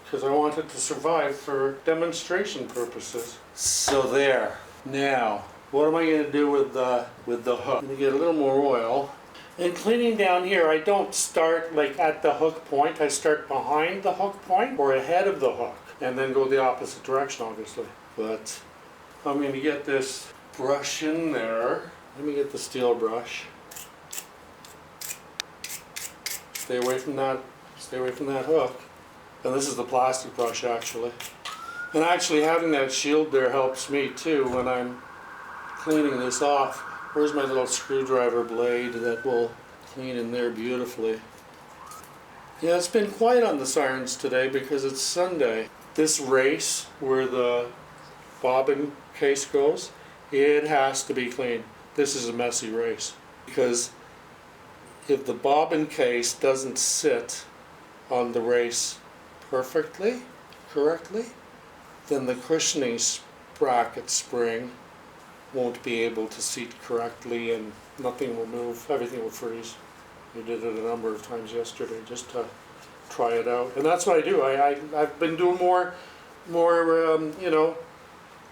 because I want it to survive for demonstration purposes. So there. Now, what am I going to do with the hook? I'm going to get a little more oil. And cleaning down here, I don't start like at the hook point. I start behind the hook point or ahead of the hook and then go the opposite direction, obviously. But I'm going to get this brush in there. Let me get the steel brush. Stay away from that hook. And this is the plastic brush actually. And actually having that shield there helps me too when I'm cleaning this off. Where's my little screwdriver blade that will clean in there beautifully. Yeah, it's been quiet on the sirens today because it's Sunday. This race where the bobbin case goes, it has to be clean. This is a messy race because if the bobbin case doesn't sit on the race correctly, then the cushioning bracket spring won't be able to seat correctly and nothing will move, everything will freeze. We did it a number of times yesterday just to try it out. And that's what I do. I've been doing more you know,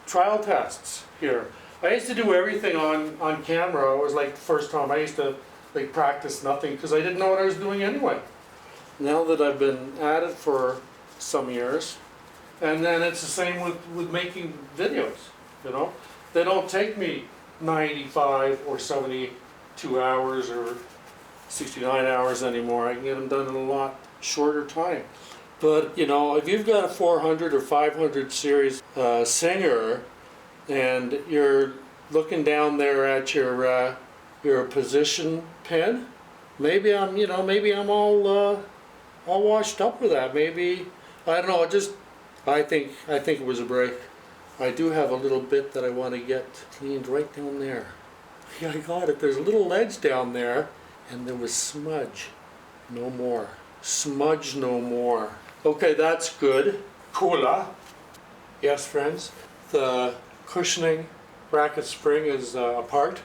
trial tests here. I used to do everything on camera. It was like the first time I used to like practice nothing because I didn't know what I was doing anyway. Now that I've been at it for some years, and then it's the same with making videos, you know. They don't take me 95 or 72 hours or 69 hours anymore. I can get them done in a lot shorter time. But, you know, if you've got a 400 or 500 series Singer and you're looking down there at your position pin, maybe I'm all washed up with that. Maybe, I don't know, I think it was a break. I do have a little bit that I want to get cleaned right down there. Yeah, I got it. There's a little ledge down there, and there was smudge. No more. Smudge no more. Okay, that's good. Cooler. Yes, friends, the cushioning bracket spring is apart.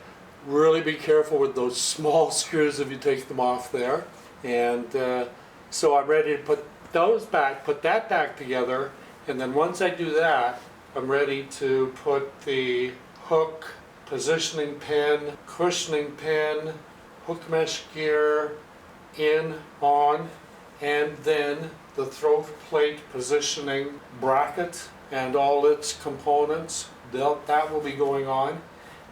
Really be careful with those small screws if you take them off there. And so I'm ready to put those back, put that back together, and then once I do that, I'm ready to put the hook, positioning pin, cushioning pin, hook mesh gear on, and then the throat plate positioning bracket and all its components. That will be going on,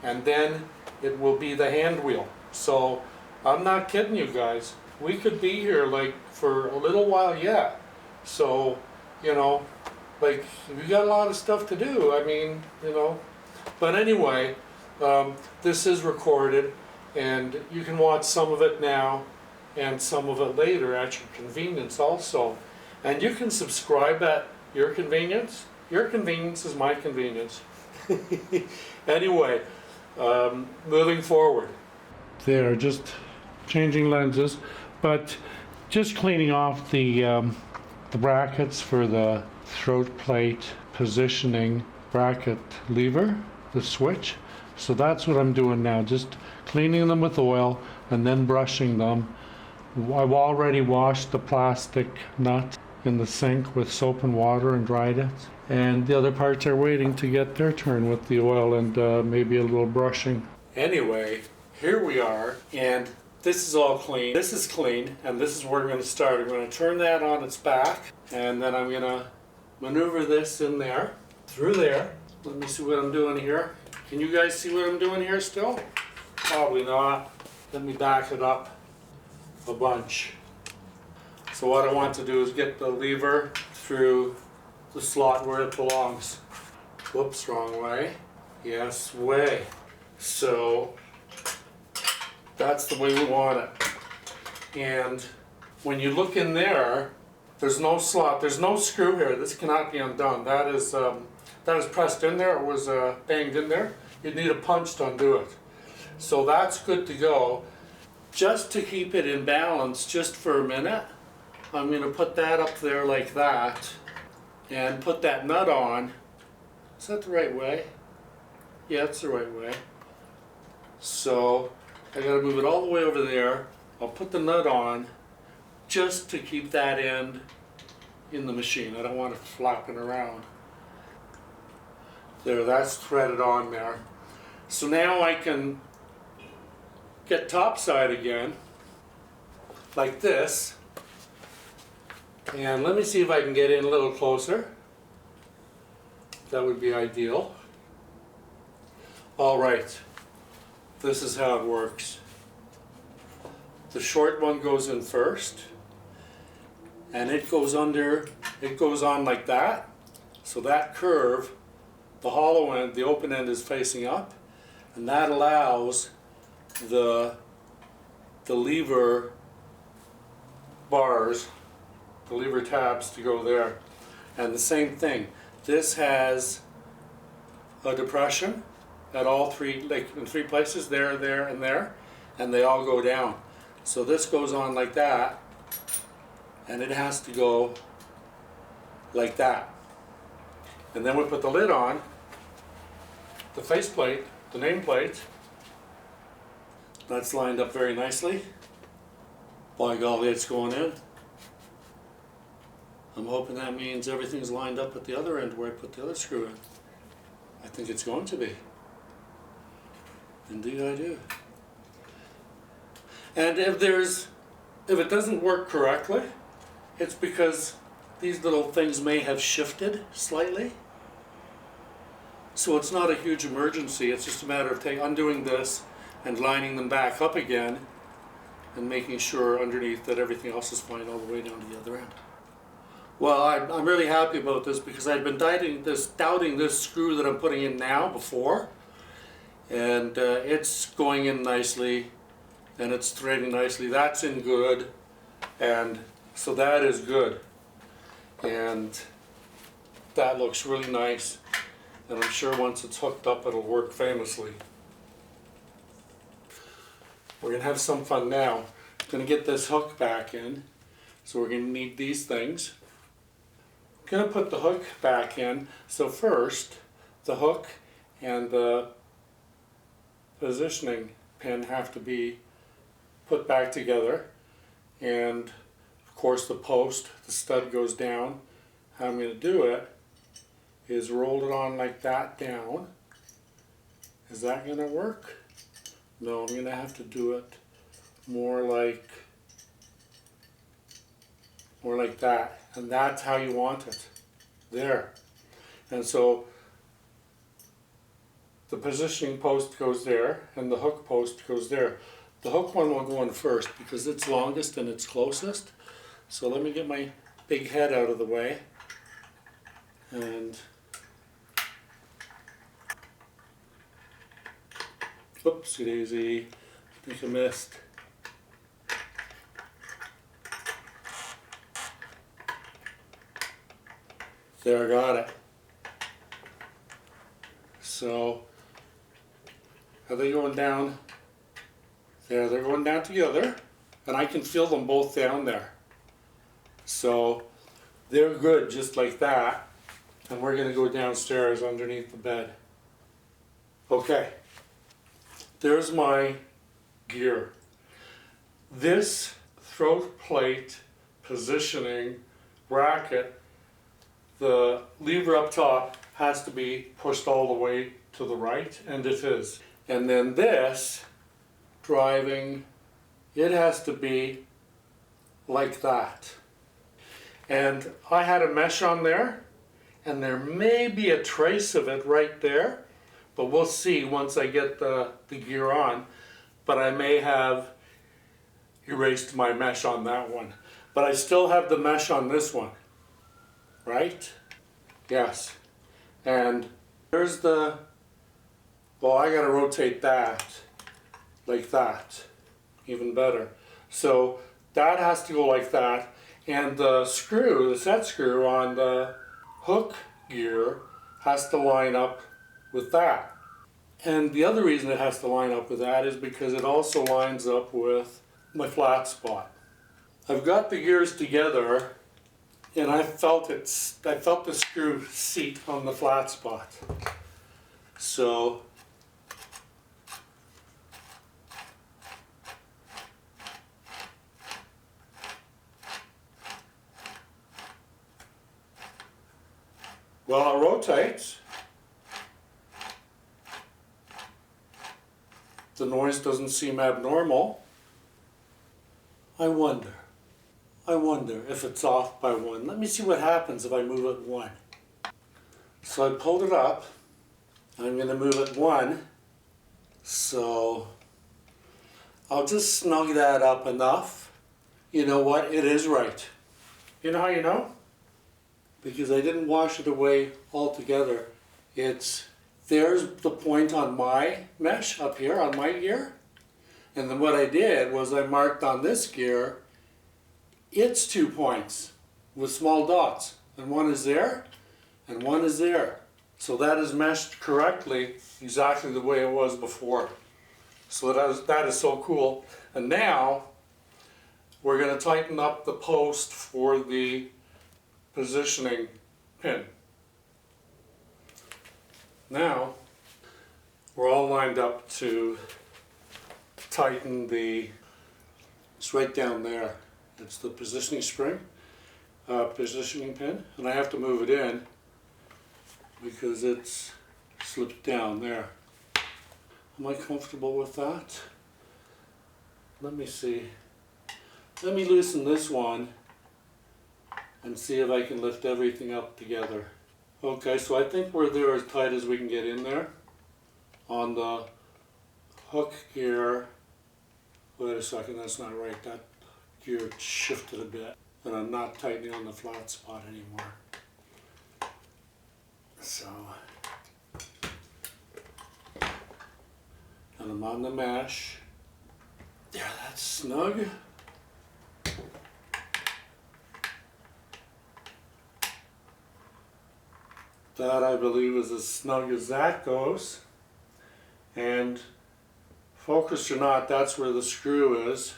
and then it will be the hand wheel. So I'm not kidding you guys. We could be here like for a little while yet. So, you know, like we got a lot of stuff to do. I mean, you know, but anyway, this is recorded and you can watch some of it now and some of it later at your convenience also. And you can subscribe at your convenience. Your convenience is my convenience. Anyway, moving forward. There, just changing lenses, but just cleaning off the brackets for the throat plate positioning bracket lever, the switch. So that's what I'm doing now, just cleaning them with oil and then brushing them. I've already washed the plastic nut in the sink with soap and water and dried it. And the other parts are waiting to get their turn with the oil and maybe a little brushing. Anyway, here we are, and this is all clean. This is clean, and this is where we're going to start. I'm going to turn that on its back, and then I'm going to maneuver this in there, through there. Let me see what I'm doing here. Can you guys see what I'm doing here still? Probably not. let me back it up a bunch. So what I want to do is get the lever through the slot where it belongs. Whoops, wrong way. Yes, way. So that's the way we want it. And when you look in there, there's no slot, there's no screw here. This cannot be undone. That is pressed in there, it was banged in there. You'd need a punch to undo it. So that's good to go. Just to keep it in balance, just for a minute, I'm going to put that up there like that and put that nut on. Is that the right way? Yeah, it's the right way. So I got to move it all the way over there. I'll put the nut on just to keep that end in the machine. I don't want it flapping around. There, that's threaded on there. So now I can get topside again, like this. And let me see if I can get in a little closer. That would be ideal. All right, this is how it works. The short one goes in first, and it goes under, it goes on like that. So that curve, the hollow end, the open end is facing up, and that allows the lever bars, the lever tabs to go there. And the same thing, this has a depression at all three, like in three places, there, there, and there, and they all go down. So this goes on like that, and it has to go like that. And then we put the lid on, the faceplate, the nameplate. That's lined up very nicely. By golly, it's going in. I'm hoping that means everything's lined up at the other end where I put the other screw in. I think it's going to be. Indeed I do. And if it doesn't work correctly, it's because these little things may have shifted slightly. So it's not a huge emergency, it's just a matter of undoing this and lining them back up again and making sure underneath that everything else is fine all the way down to the other end. Well, I'm really happy about this because I'd been doubting this screw that I'm putting in now before, and it's going in nicely and it's threading nicely. That's in good, and so that is good, and that looks really nice, and I'm sure once it's hooked up it'll work famously. We're going to have some fun now. I'm going to get this hook back in, so we're going to need these things. I'm going to put the hook back in. So first, the hook and the positioning pin have to be put back together, and of course the post, the stud goes down. How I'm going to do it is roll it on like that down. Is that going to work? No, I'm going to have to do it more like that, and that's how you want it. There. And so the positioning post goes there and the hook post goes there. The hook one will go in first because it's longest and it's closest. So let me get my big head out of the way, and oopsie daisy, I think I missed. There, I got it. So, are they going down? There, they're going down together, and I can feel them both down there. So, they're good just like that, and we're going to go downstairs underneath the bed. Okay, there's my gear. This throat plate positioning bracket, the lever up top has to be pushed all the way to the right, and it is. And then this driving, it has to be like that. And I had a mesh on there, and there may be a trace of it right there, but we'll see once I get the gear on. but I may have erased my mesh on that one. But I still have the mesh on this one, right? Yes. And there's the, well, I gotta rotate that like that, even better. So that has to go like that, and the screw, the set screw on the hook gear has to line up with that. And the other reason it has to line up with that is because it also lines up with my flat spot. I've got the gears together, and I felt the screw seat on the flat spot. So well, it rotates. The noise doesn't seem abnormal. I wonder if it's off by one. Let me see what happens if I move it one. So I pulled it up. I'm going to move it one. So I'll just snug that up enough. You know what? It is right. You know how you know? Because I didn't wash it away altogether. There's the point on my mesh up here on my gear. And then what I did was I marked on this gear its 2 points with small dots. And one is there and one is there. So that is meshed correctly, exactly the way it was before. So that is so cool. And now we're going to tighten up the post for the positioning pin. Now we're all lined up to tighten it's right down there. It's the positioning spring, positioning pin, and I have to move it in because it's slipped down there. Am I comfortable with that? Let me see. Let me loosen this one and see if I can lift everything up together. Okay, so I think we're there as tight as we can get in there. On the hook gear, wait a second, that's not right. That gear shifted a bit, and I'm not tightening on the flat spot anymore. So, and I'm on the mesh. There, that's snug. That, I believe, is as snug as that goes. And focused or not, that's where the screw is.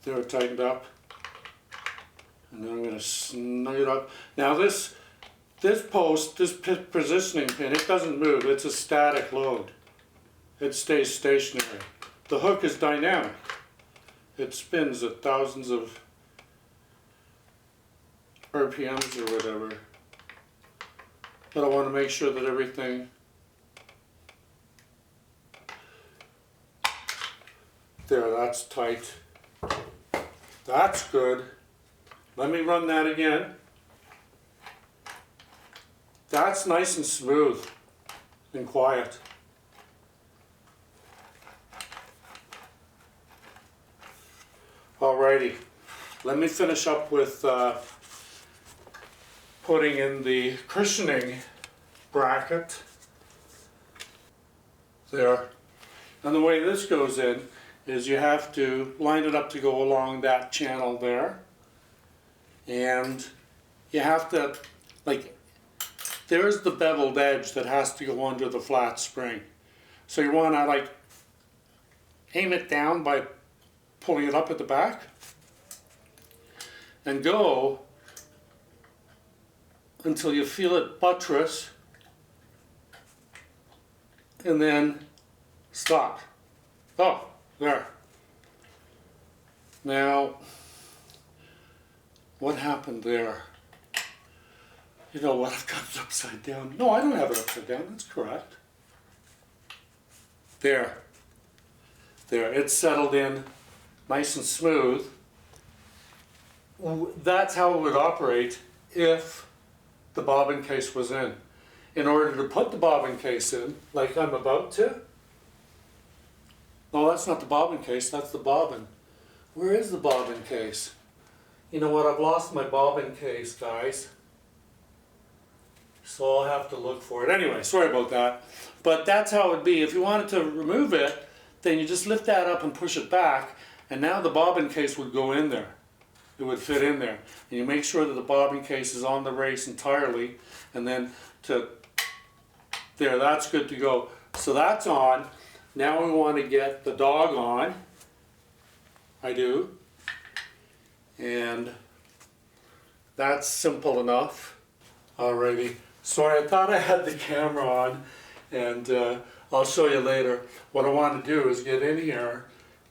They're tightened up. And then I'm going to snug it up. Now this post, this positioning pin, it doesn't move. It's a static load. It stays stationary. The hook is dynamic. It spins at thousands of RPMs or whatever. But I want to make sure that everything there, that's tight. That's good. Let me run that again. That's nice and smooth and quiet. Alrighty, let me finish up with putting in the cushioning bracket there. And the way this goes in is you have to line it up to go along that channel there. And you have to, like, there's the beveled edge that has to go under the flat spring. So you want to, like, aim it down by pulling it up at the back and go until you feel it buttress and then stop. Oh, there. Now, what happened there? You know what, I've got it upside down. No, I don't have it upside down, that's correct. There. There, it's settled in nice and smooth. That's how it would operate if the bobbin case was in. In order to put the bobbin case in, like I'm about to, no, that's not the bobbin case, that's the bobbin. Where is the bobbin case? You know what, I've lost my bobbin case, guys. So I'll have to look for it. Anyway, sorry about that. But that's how it would be. If you wanted to remove it, then you just lift that up and push it back, and now the bobbin case would go in there. It would fit in there. And you make sure that the bobbin case is on the race entirely, and then there, that's good to go. So that's on. Now we want to get the dog on. I do. And that's simple enough. Alrighty. Sorry, I thought I had the camera on, and I'll show you later. What I want to do is get in here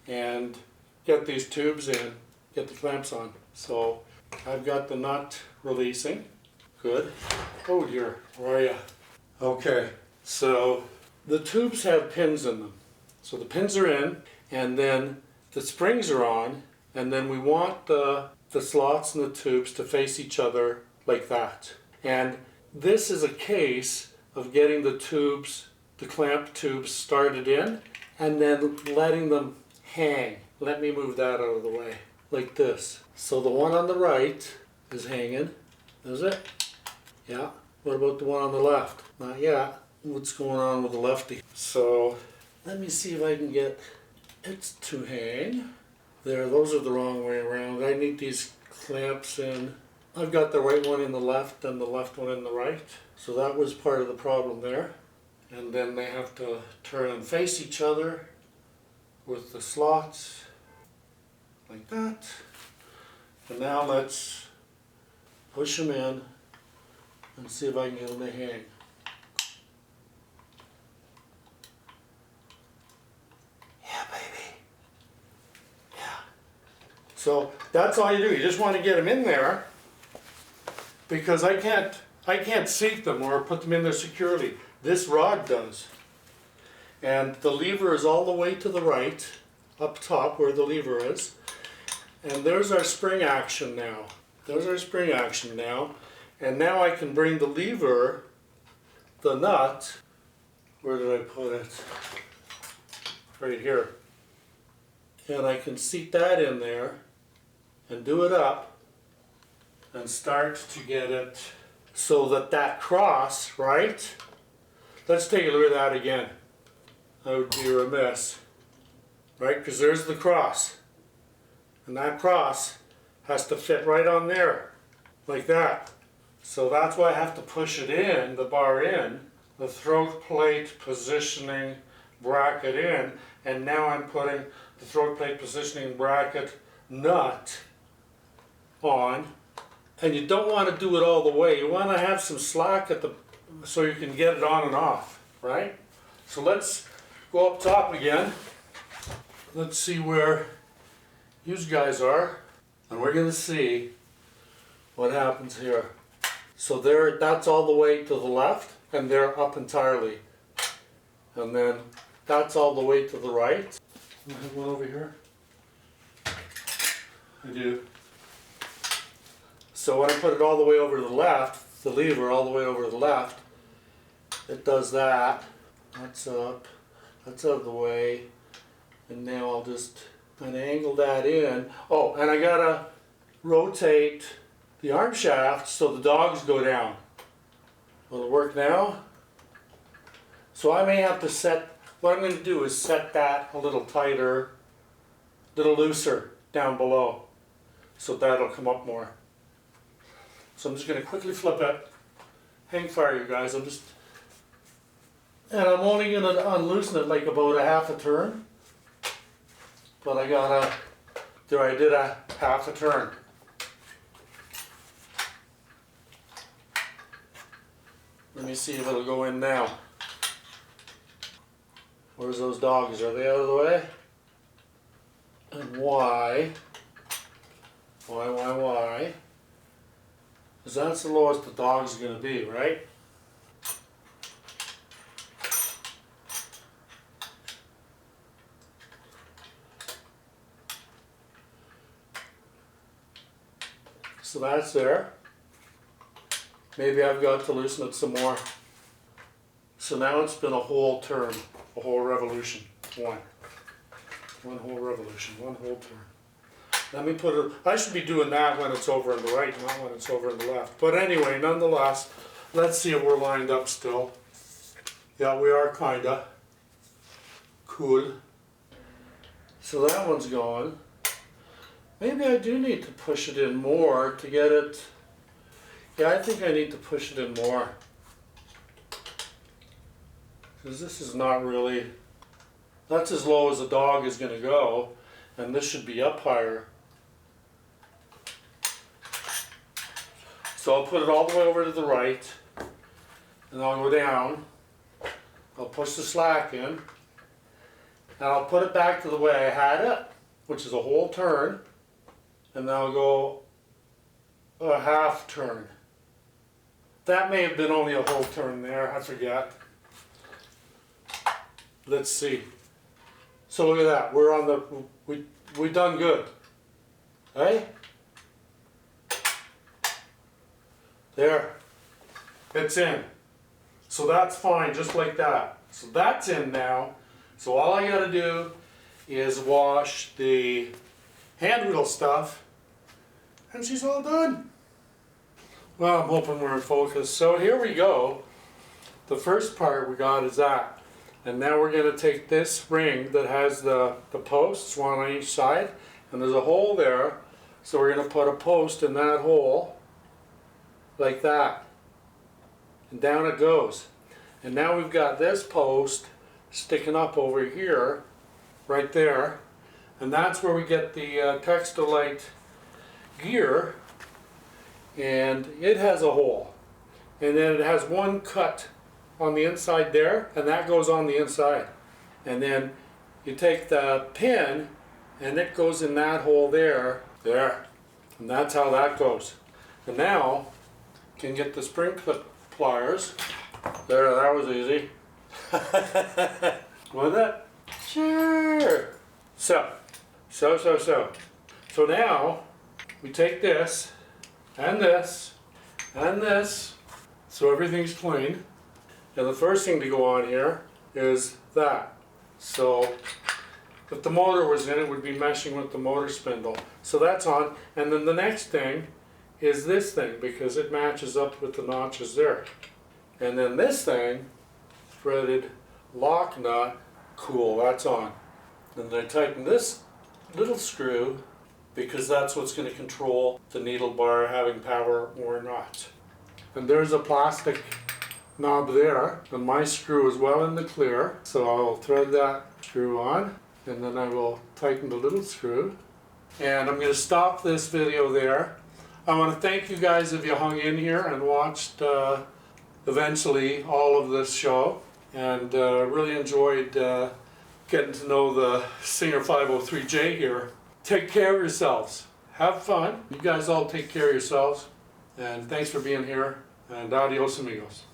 and get these tubes in, get the clamps on. So I've got the nut releasing. Good. Oh dear, where are you? Okay, so the tubes have pins in them. So the pins are in, and then the springs are on, and then we want the slots and the tubes to face each other like that. And this is a case of getting the tubes, the clamp tubes started in, and then letting them hang. Let me move that out of the way, like this. So the one on the right is hanging, is it? Yeah. What about the one on the left? Not yet. What's going on with the lefty? So let me see if I can get it to hang. There, those are the wrong way around. I need these clamps in. I've got the right one in the left and the left one in the right. So that was part of the problem there. And then they have to turn and face each other with the slots like that. And now let's push them in and see if I can get them to hang. Yeah, baby. Yeah. So that's all you do. You just want to get them in there, because I can't seat them or put them in there securely. This rod does. And the lever is all the way to the right, up top where the lever is. And there's our spring action now. There's our spring action now. And now I can bring the lever, the nut, where did I put it? Right here. And I can seat that in there and do it up and start to get it so that that cross, right? Let's take a look at that again. I would be remiss, right? Because there's the cross. And that cross has to fit right on there, like that. So that's why I have to push it in, the bar in, the throat plate positioning bracket in, and now I'm putting the throat plate positioning bracket nut on. And you don't want to do it all the way. You want to have some slack at the, so you can get it on and off, right? So let's go up top again. Let's see where you guys are, and we're going to see what happens here. So there, that's all the way to the left, and they're up entirely. And then that's all the way to the right. Do I have one over here? I do. So when I put it all the way over to the left, the lever all the way over to the left, it does that. That's up. That's out of the way. And now I'll just kind of angle that in. Oh, and I gotta rotate the arm shaft so the dogs go down. Will it work now? So I may have to set, what I'm going to do is set that a little tighter, a little looser down below. So that'll come up more. So I'm just going to quickly flip it. Hang fire, you guys. And I'm only going to unloosen it like about a half a turn. But I gotta, there I did a half a turn. Let me see if it'll go in now. Where's those dogs? Are they out of the way? And why? Why? Because that's the lowest the dog's going to be, right? So that's there. maybe I've got to loosen it some more. So now it's been a whole turn, a whole revolution. One whole revolution, one whole turn. Let me put it, I should be doing that when it's over on the right, not when it's over on the left. But anyway, nonetheless, let's see if we're lined up still. Yeah, we are kinda. Cool. So that one's going. Maybe I do need to push it in more to get it. Yeah, I think I need to push it in more. Because this is not really, that's as low as a dog is going to go. And this should be up higher. So I'll put it all the way over to the right. And I'll go down. I'll push the slack in. And I'll put it back to the way I had it, which is a whole turn. And then I'll go a half turn. That may have been only a whole turn there, I forget. Let's see. So look at that, we're on the, we done good. Hey? There, it's in. So that's fine, just like that. So that's in now. So all I gotta do is wash the hand wheel stuff, and she's all done. Well, I'm hoping we're in focus. So here we go. The first part we got is that. And now we're going to take this ring that has the posts, one on each side, and there's a hole there. So we're going to put a post in that hole, like that. And down it goes. And now we've got this post sticking up over here, right there. And that's where we get the TEXTOLITE gear. And it has a hole. And then it has one cut on the inside there, and that goes on the inside. And then you take the pin, and it goes in that hole there. And that's how that goes. And now, you can get the spring clip pliers. There, that was easy. Wasn't it? Sure. So now, we take this, and this, and this, so everything's clean. And the first thing to go on here is that. So if the motor was in, it would be meshing with the motor spindle. So that's on. And then the next thing is this thing, because it matches up with the notches there. And then this thing, threaded lock nut, cool, that's on. And I tighten this little screw, because that's what's going to control the needle bar having power or not. And there's a plastic knob there, and my screw is well in the clear, so I'll thread that screw on, and then I will tighten the little screw. And I'm going to stop this video there. I want to thank you guys if you hung in here and watched eventually all of this show, and really enjoyed getting to know the Singer 503J here. Take care of yourselves. Have fun. You guys all take care of yourselves, and thanks for being here, and adios amigos.